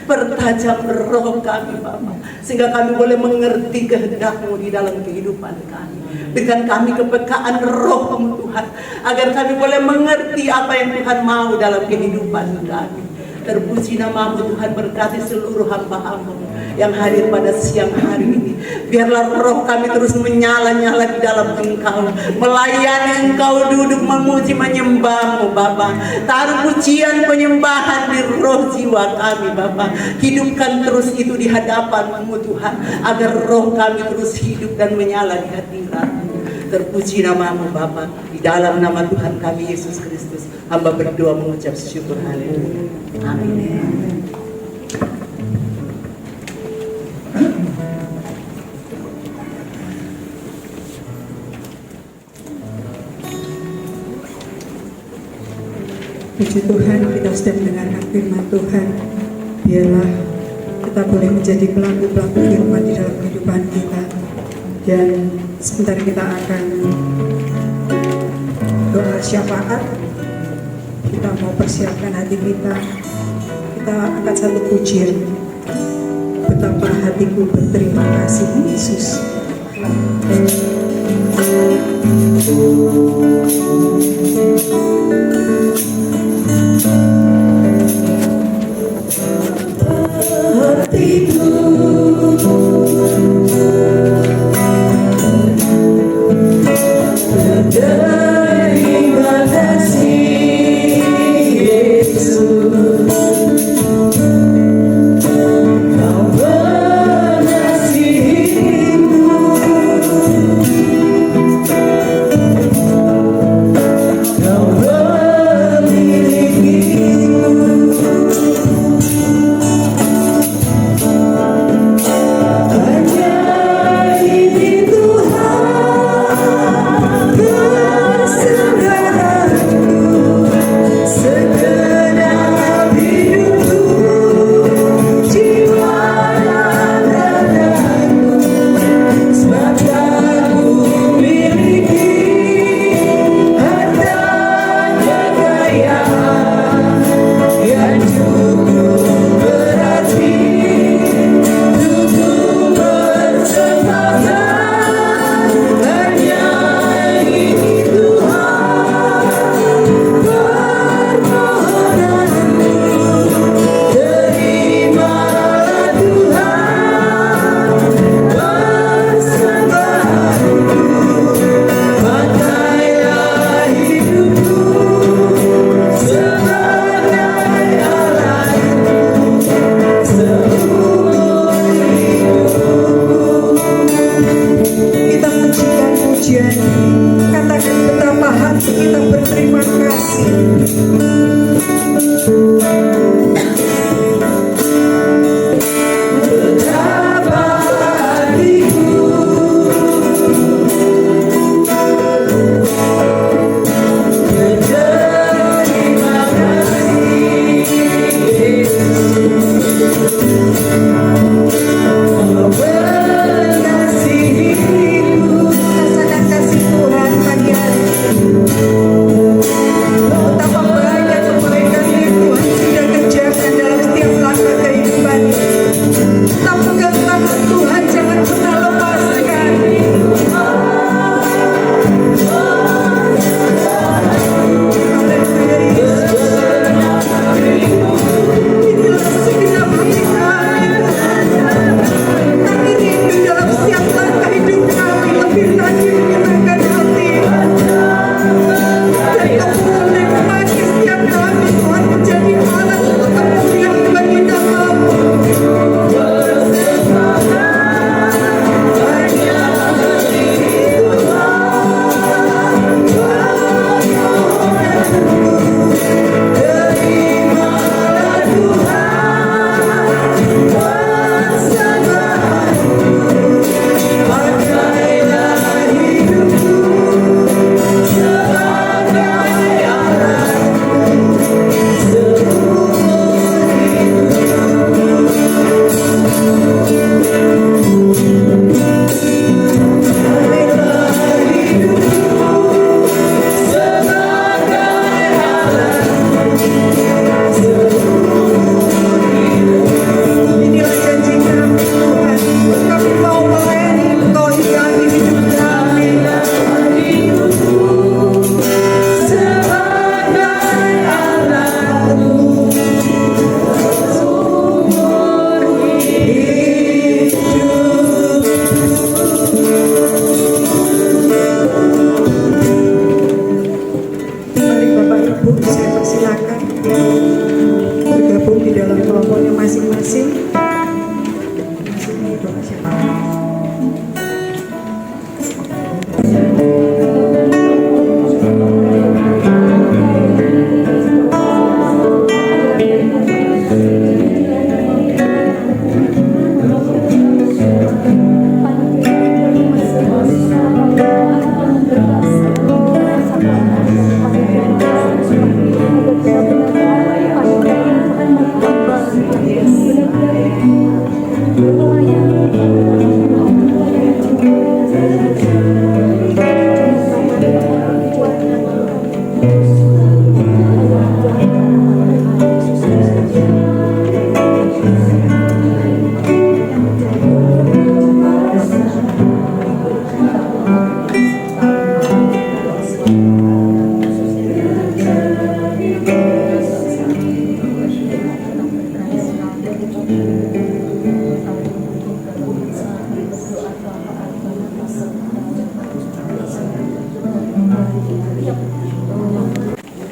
Pertajam roh kami Bapak, sehingga kami boleh mengerti kehendak-Mu di dalam kehidupan kami. Berikan kami kepekaan roh-Mu Tuhan, agar kami boleh mengerti apa yang Tuhan mau dalam kehidupan kami. Terpuji nama-Mu Tuhan, berkati seluruh hamba-Mu yang hadir pada siang hari ini. Biarlah roh kami terus menyala-nyala di dalam Engkau, melayani Engkau, duduk memuji menyembah-Mu Bapa. Taruh pujian penyembahan di roh jiwa kami Bapa. Hidupkan terus itu di hadapan-Mu Tuhan, agar roh kami terus hidup dan menyala di hadirat-Mu. Terpuji nama-Mu Bapa, di dalam nama Tuhan kami Yesus Kristus hamba berdoa mengucap syukur. Haleluya. Amin. Puji Tuhan, kita sudah mendengarkan firman Tuhan. Biarlah kita boleh menjadi pelaku-pelaku firman di dalam kehidupan kita. Dan sebentar kita akan doa syafaat. Kita mau persiapkan hati kita. Kita angkat satu pujian. Betapa hatiku berterima kasih Yesus. Terima kasih Yesus, Kau mengasihiku, Kau Benar-benar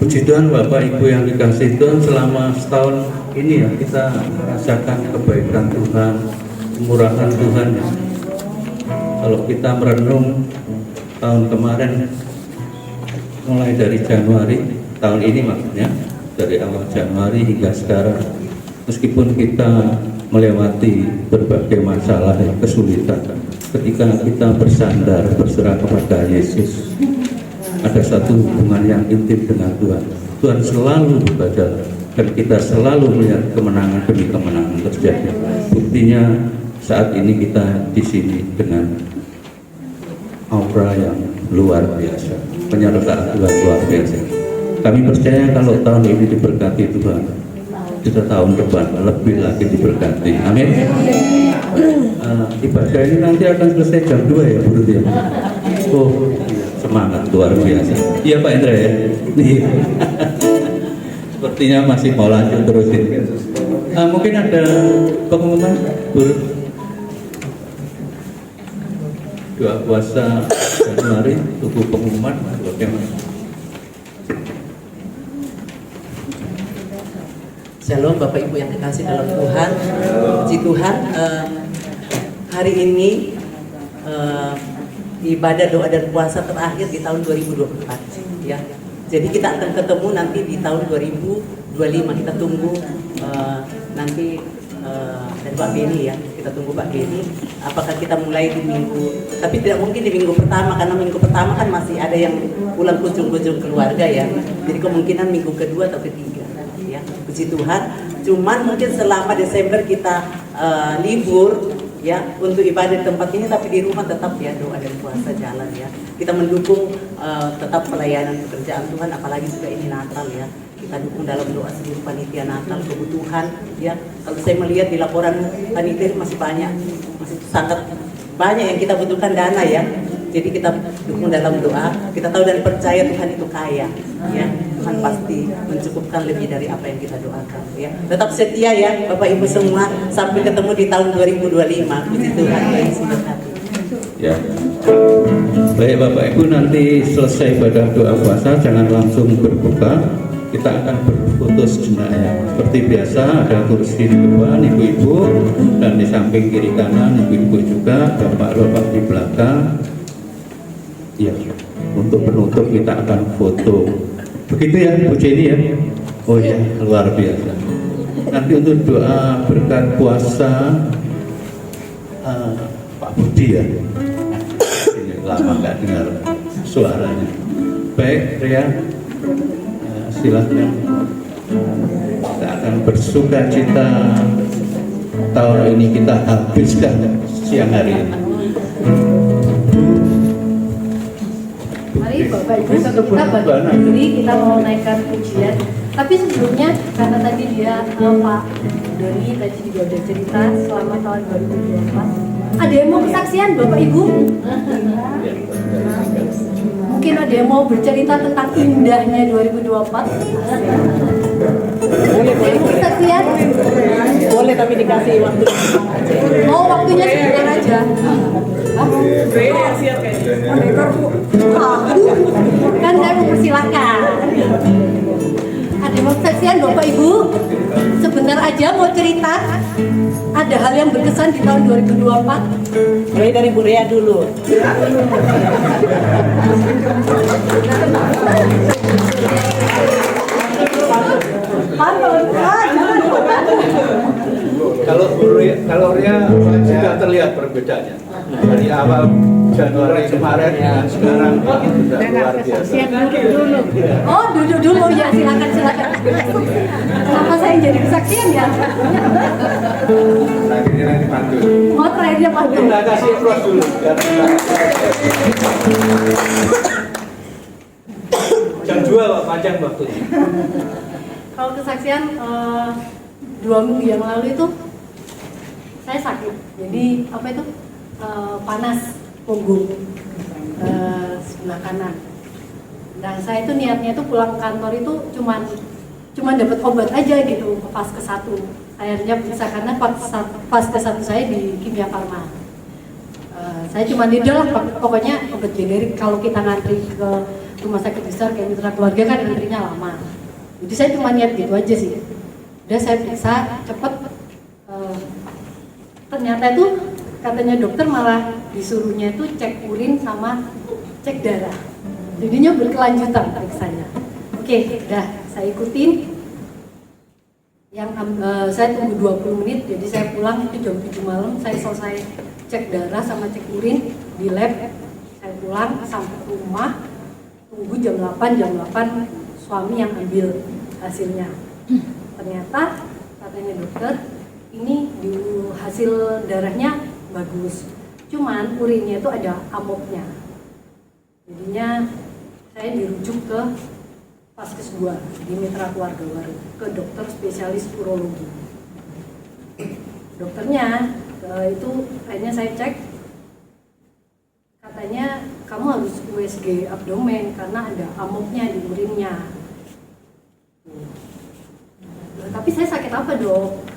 Puji Tuhan Bapak Ibu yang dikasihi Tuhan, selama setahun ini ya kita merasakan kebaikan Tuhan, kemurahan Tuhan. Kalau kita merenung tahun kemarin, mulai dari Januari tahun ini maksudnya, dari awal Januari hingga sekarang, meskipun kita melewati berbagai masalah dan kesulitan, ketika kita bersandar berserah kepada Yesus, ada satu hubungan yang intim dengan Tuhan. Tuhan selalu berbadal dan kita selalu melihat kemenangan demi kemenangan terjadi. Buktinya saat ini kita di sini dengan aura yang luar biasa, penyertaan Tuhan luar biasa. Kami percaya kalau tahun ini diberkati Tuhan, kita tahun depan lebih lagi diberkati. Amin. Ibadah ini nanti akan selesai jam 2 ya, Bu Ruth ya. Oh, semangat luar biasa. Iya Pak Indra ya. Sepertinya masih mau lanjut terusin. Mungkin ada pengumuman, Bu Ruth. Doa puasa Januari, tunggu pengumuman bagaimana? Shalom Bapak Ibu yang dikasih dalam Tuhan. Puji Tuhan, hari ini ibadah doa dan puasa terakhir di tahun 2024 ya. Jadi kita akan ketemu nanti di tahun 2025. Kita tunggu nanti dari Pak Beni ya. Kita tunggu Pak Beni apakah kita mulai di minggu, tapi tidak mungkin di minggu pertama karena minggu pertama kan masih ada yang pulang kunjung-kunjung keluarga ya. Jadi kemungkinan minggu kedua atau ketiga ya. Puji Tuhan. Cuman mungkin selama Desember kita libur ya untuk ibadah di tempat ini, tapi di rumah tetap ya doa dan puasa jalan ya. Kita mendukung tetap pelayanan pekerjaan Tuhan, apalagi juga ini Natal ya. Kita dukung dalam doa seluruh panitia Natal, kebutuhan ya. Kalau saya melihat di laporan panitia masih banyak, masih sangat banyak yang kita butuhkan dana ya. Jadi kita dukung dalam doa. Kita tahu dan percaya Tuhan itu kaya ya. Tuhan pasti mencukupkan lebih dari apa yang kita doakan ya. Tetap setia ya Bapak Ibu semua sampai ketemu di tahun 2025. Puji Tuhan ya, Ya. Baik Bapak Ibu, nanti selesai ibadah doa puasa jangan langsung berbuka. Kita akan berfoto sejenak ya. Seperti biasa ada kursi di depan ibu-ibu dan di samping kiri kanan ibu-ibu juga, bapak-bapak di belakang. Ya, untuk penutup kita akan foto. Begitu ya Bu Jenny ya. Oh ya, luar biasa. Nanti untuk doa berkat puasa Pak Budi ya. Ini lama nggak dengar suaranya. Baik Ria, silakan. Kita akan bersuka cita tahun ini kita habiskan siang hari ini. Mari Bapak Ibu kita berdiri, kita mau naikkan pujian. Tapi sebelumnya karena tadi dia Pak Doni tadi juga udah cerita selama tahun 2024. Ada yang mau kesaksian Bapak Ibu? Mungkin ada yang mau bercerita tentang indahnya 2024. Boleh. Kesaksian? Boleh tapi dikasih waktu. Oh, waktunya sebentar aja. Kan saya mempersilahkan. Ada yang mau kesaksian Bapak Ibu? Sebentar aja mau cerita. Ada hal yang berkesan di tahun 2024. Mulai dari Bu Rea dulu. Kalau Ria sudah terlihat perbedaannya dari awal Januari kemarin dan sekarang sudah luar biasa. Oh, duduk dulu ya, silakan. Kenapa saya jadi kesaksian ya? Nanti pantun. Mau terakhirnya pantun. Kita kasih plus dulu. Jam 2 Pak, panjang waktunya. Kalau kesaksian 2 minggu yang lalu itu saya sakit, jadi apa itu panas punggung sebelah kanan. Dan saya itu niatnya itu pulang kantor itu cuman dapat obat aja gitu ke fase 1. Akhirnya bisa karena fase 1 saya di Kimia Farma. Saya cuma lah pokoknya obat generik. Kalau kita ngantri ke rumah sakit besar kayak Mitra Keluarga kan antrinya lama. Jadi saya cuma niat gitu aja sih. Udah saya periksa cepet, ternyata itu katanya dokter malah disuruhnya itu cek urin sama cek darah. Jadinya berkelanjutan periksanya. Oke, udah saya ikutin. Yang saya tunggu 20 menit, jadi saya pulang itu jam 7 malam, saya selesai cek darah sama cek urin di lab. Saya pulang sampai rumah, tunggu jam 8 suami yang ambil hasilnya. Ternyata katanya dokter, ini di hasil darahnya bagus, cuman urinnya itu ada amoknya. Jadinya saya dirujuk ke Paskes 2 di Mitra Keluarga Baru ke dokter spesialis urologi. Dokternya itu akhirnya saya cek, katanya kamu harus USG abdomen karena ada amoknya di urinnya. Tapi saya sakit apa dok?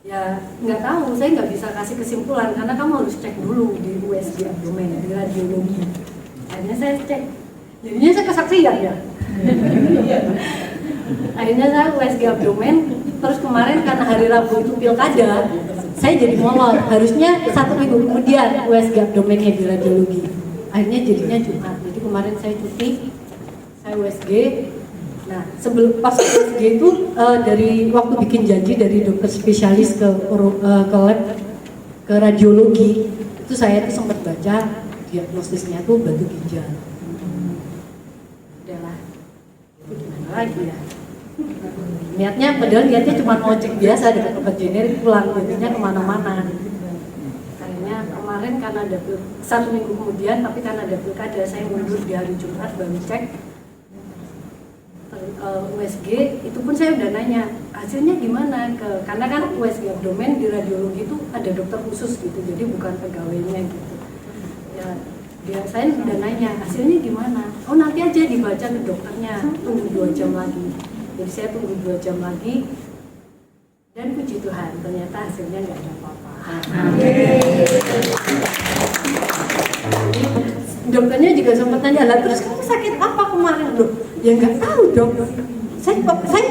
Ya nggak tahu, saya nggak bisa kasih kesimpulan karena kamu harus cek dulu di USG abdomen, di radiologi. Akhirnya saya cek, jadinya saya kesaksian ya. Akhirnya saya USG abdomen, terus kemarin karena hari Rabu itu pilkada, saya jadi molor. Harusnya 1 minggu kemudian USG abdomennya di radiologi. Akhirnya jadinya Jumat. Jadi kemarin saya cuti, saya USG. Nah, sebelum pas USG itu dari waktu bikin janji dari dokter spesialis ke lab ke radiologi, itu saya tuh sempat baca diagnosisnya tuh batu ginjal. Udahlah, itu gimana lagi ya? Padahal niatnya cuma mau cek biasa dengan obat generik pulang, jadinya kemana-mana. Akhirnya kemarin karena ada 1 minggu kemudian, tapi karena ada pilkada, saya mundur di hari Jumat baru cek USG. Itu pun saya udah nanya hasilnya gimana, karena kan USG abdomen di radiologi itu ada dokter khusus gitu, jadi bukan pegawainya gitu. Ya, saya udah nanya hasilnya gimana. Oh nanti aja dibaca ke dokternya, tunggu 2 jam lagi. Jadi saya tunggu 2 jam lagi, dan puji Tuhan ternyata hasilnya nggak ada apa-apa. Dokternya juga sempat tanya, lah terus kamu sakit apa kemarin? Loh, ya nggak tahu dok. Saya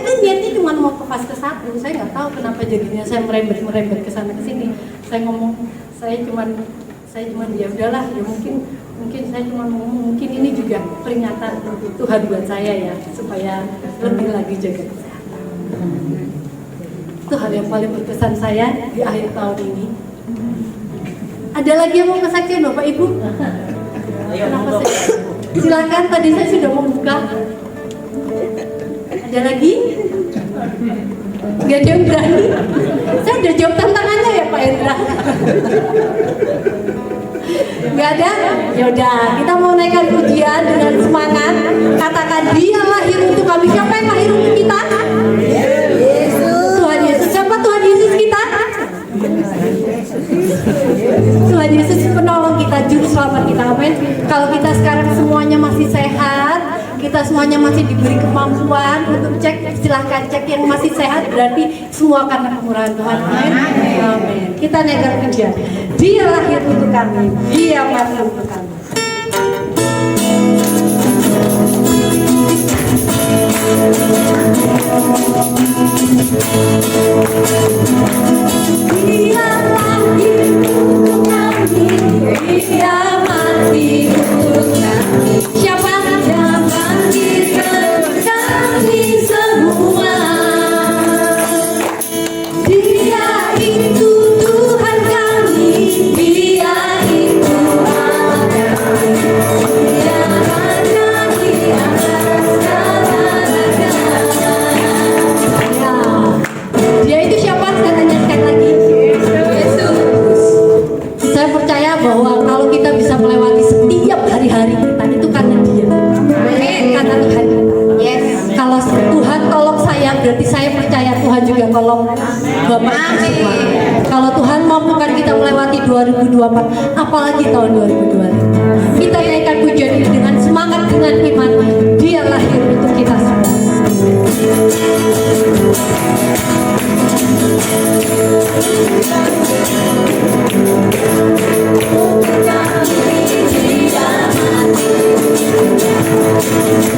kan niatnya cuma mau ke Paskes 1, saya nggak tahu kenapa jadinya saya merembet ke sana ke sini. Saya ngomong, saya cuma ya udahlah, ya mungkin saya cuma ngomong, mungkin ini juga peringatan Tuhan buat saya ya, supaya lebih lagi jaga kesehatan. Itu hal yang paling berkesan saya di akhir tahun ini. Ada lagi yang mau kesaksian Bapak Ibu? Kenapa saya? Silakan, tadi saya sudah membuka. Ada lagi? Gak ada yang berani? Saya udah jawab tantangannya ya Pak Hendra. Gak ada? Yaudah, kita mau naikkan pujian dengan semangat. Katakan dia lahir untuk kami. Siapa yang lahir untuk kita? Tuhan Yesus. Siapa Tuhan Yesus kita? Tuhan Yesus penolong kita, juru selamat kita. Amin. Kalau kita sekarang semuanya masih sehat, kita semuanya masih diberi kemampuan untuk cek, silahkan cek yang masih sehat, berarti semua karena kemurahan Tuhan. Amin. Amin. Kita naikkan pujian. Dia lahir untuk kami, dia mati untuk kami. Dia lahir untuk kami, dia mati untuk kami. Siapa yang bangkitkan kami semua? Dia itu Tuhan kami, dia itu Allah kami, dia ada di atas segala-galanya. Dia itu siapa? Saya tanya sekali lagi. Yesus. Saya percaya bahwa kalau kita bisa melewati setiap hari-hari kita itu karena Dia. Karena Tuhan kita. Yes. Kalau Tuhan tolong saya, berarti saya percaya Tuhan juga tolong Bapak semua. Kalau Tuhan mampukan kita melewati 2024, apalagi tahun 2025. Kita naikkan pujian ini dengan semangat, dengan iman. Dia lahir untuk kita semua. Dia mati.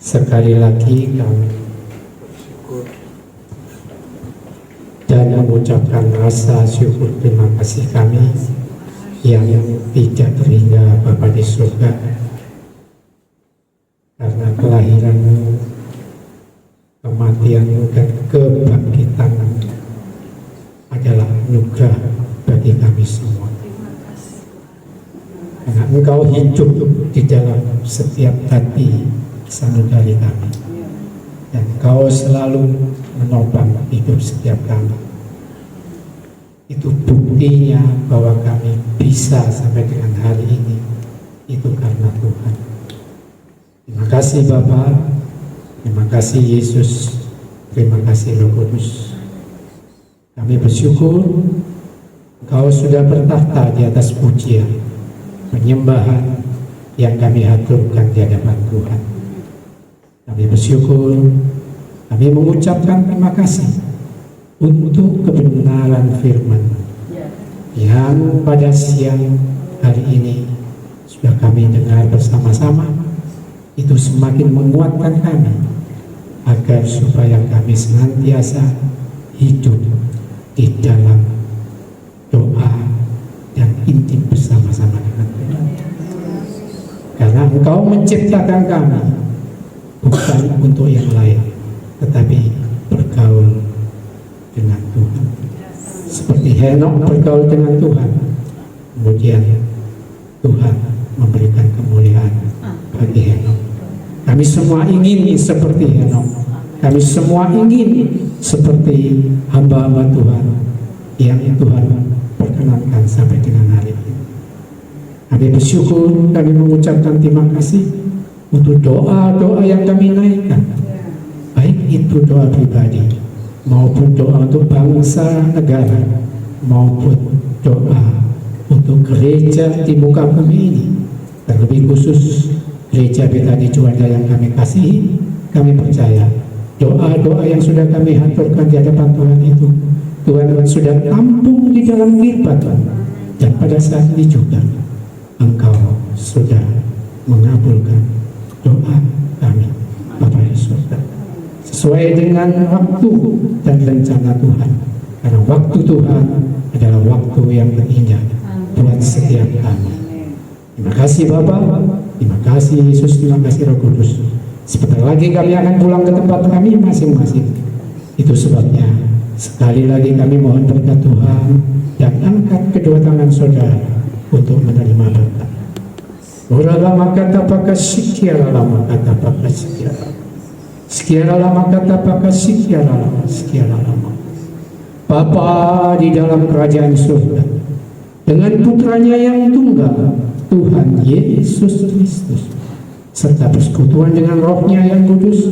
Sekali lagi kami bersyukur dan mengucapkan rasa syukur terima kasih kami yang tidak terhingga Bapa di surga, karena kelahiranmu, kematianmu dan kebangkitanmu adalah anugerah bagi kami semua. Karena Engkau hidup di dalam setiap hati sanubari kami, dan Engkau selalu menopang hidup setiap kami. Itu buktinya bahwa kami bisa sampai dengan hari ini, itu karena Tuhan. Terima kasih Bapa, terima kasih Yesus, terima kasih Roh Kudus. Kami bersyukur Engkau sudah bertahta di atas pujian, penyembahan yang kami haturkan di hadapan Tuhan. Kami bersyukur, kami mengucapkan terima kasih untuk kebenaran firman yang pada siang hari ini sudah kami dengar bersama-sama. Itu semakin menguatkan kami agar supaya kami senantiasa hidup di dalam doa dan intim bersama-sama dengan Tuhan. Karena Engkau menciptakan kami bukan untuk yang lain, tetapi bergaul dengan Tuhan. Seperti Henok bergaul dengan Tuhan, kemudian Tuhan memberikan kemuliaan bagi Henok. Kami semua ingin seperti Henok. Kami semua ingin seperti hamba-hamba Tuhan yang Tuhan perkenankan sampai dengan hari ini. Kami bersyukur, kami mengucapkan terima kasih untuk doa-doa yang kami naikkan, baik itu doa pribadi maupun doa untuk bangsa negara maupun doa untuk gereja di muka bumi ini, terlebih khusus gereja Betani Juanda yang kami kasihi. Kami percaya doa-doa yang sudah kami haturkan di hadapan Tuhan itu Tuhan sudah tampung di dalam kirbat, dan pada saat ini juga Engkau sudah mengabulkan doa kami Bapa di surga sesuai dengan waktu dan rencana Tuhan, karena waktu Tuhan adalah waktu yang terindah buat setiap kami. Terima kasih Bapa, terima kasih Yesus, terima kasih Roh Kudus. Sebentar lagi kami akan pulang ke tempat kami masing-masing. Itu sebabnya sekali lagi kami mohon berkat Tuhan, dan angkat kedua tangan saudara untuk menerima berkat. Ora lama kata pakai sekian lama kata pakai sekian lama kata pakai sekian lama. Bapa di dalam kerajaan surga, dengan putranya yang tunggal Tuhan Yesus Kristus, serta persekutuan dengan Rohnya yang kudus,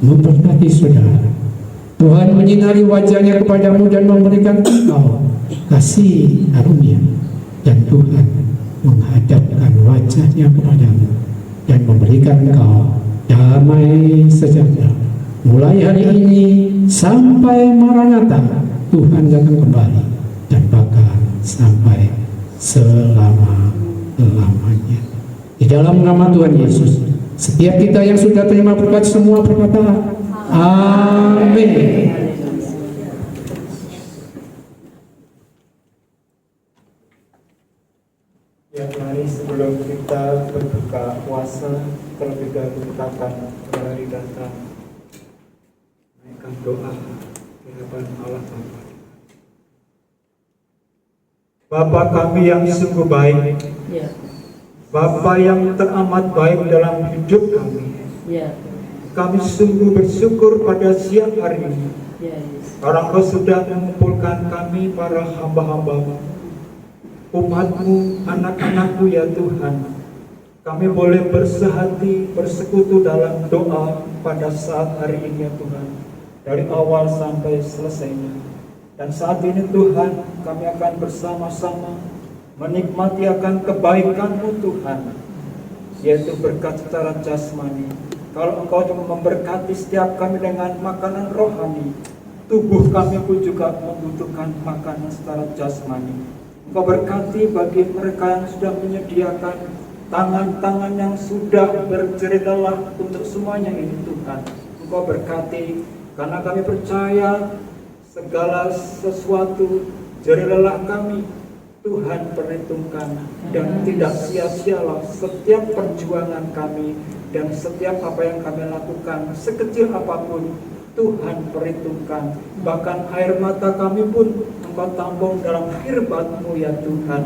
memberkati saudara. Tuhan menyinari wajahnya kepadamu dan memberikan engkau kasih karunia, dan Tuhan menghadapkan wajahnya kepadamu dan memberikan engkau damai sejahtera. Mulai hari ini sampai Maranatha, Tuhan datang kembali, dan bahkan sampai selama-lamanya. Di dalam nama Tuhan Yesus, setiap kita yang sudah terima berkat semua berkata amin. Ya, mari sebelum kita berbuka puasa, terlebih dahulu kita akan kembali datang menaikkan doa di hadapan Allah Bapa. Bapa kami yang sungguh baik, Bapa yang teramat baik dalam hidup kami, kami sungguh bersyukur pada siang hari ini, karena Engkau sudah mengumpulkan kami para hamba-hamba-Mu, umat-Mu, anak-anak-Mu ya Tuhan. Kami boleh bersehati, bersekutu dalam doa pada saat hari ini ya Tuhan, dari awal sampai selesainya. Dan saat ini Tuhan, kami akan bersama-sama menikmati akan kebaikan-Mu Tuhan, yaitu berkat secara jasmani. Kalau Engkau cuma memberkati setiap kami dengan makanan rohani, tubuh kami pun juga membutuhkan makanan secara jasmani. Engkau berkati bagi mereka yang sudah menyediakan tangan-tangan yang sudah berjerih lelah untuk semuanya ini Tuhan. Engkau berkati, karena kami percaya segala sesuatu jerih lelah kami Tuhan perhitungkan, dan tidak sia-sialah setiap perjuangan kami dan setiap apa yang kami lakukan sekecil apapun Tuhan perhitungkan. Bahkan air mata kami pun Engkau tampung dalam firman-Mu ya Tuhan.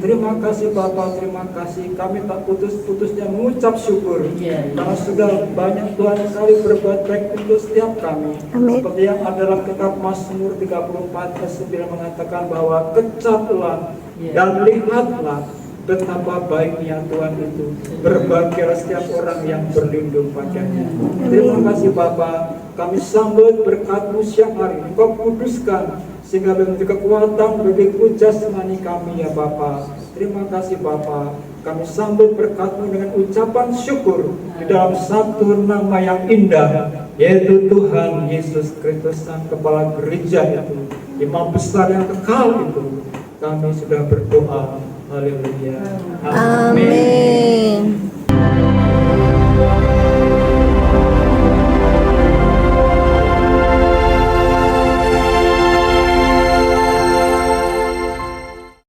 Terima kasih Bapa, terima kasih. Kami tak putus-putusnya mengucap syukur karena sudah banyak Tuhan sekali berbuat baik untuk setiap kami. Amin. Seperti yang adalah kitab Mazmur 34 ayat 9 mengatakan bahwa kecaplah dan lihatlah betapa baiknya Tuhan itu. Berbahagialah setiap orang yang berlindung padanya. Terima kasih Bapa. Kami sambut berkat-Mu siang hari. Engkau kuduskan sehingga memberi kekuatan bagi jasmani kami ya Bapa. Terima kasih Bapa. Kami sambut berkat-Mu dengan ucapan syukur di dalam satu nama yang indah, yaitu Tuhan Yesus Kristus, Sang Kepala Gereja itu, Imam besar yang kekal itu. Kami sudah berdoa. Haleluya. Amin.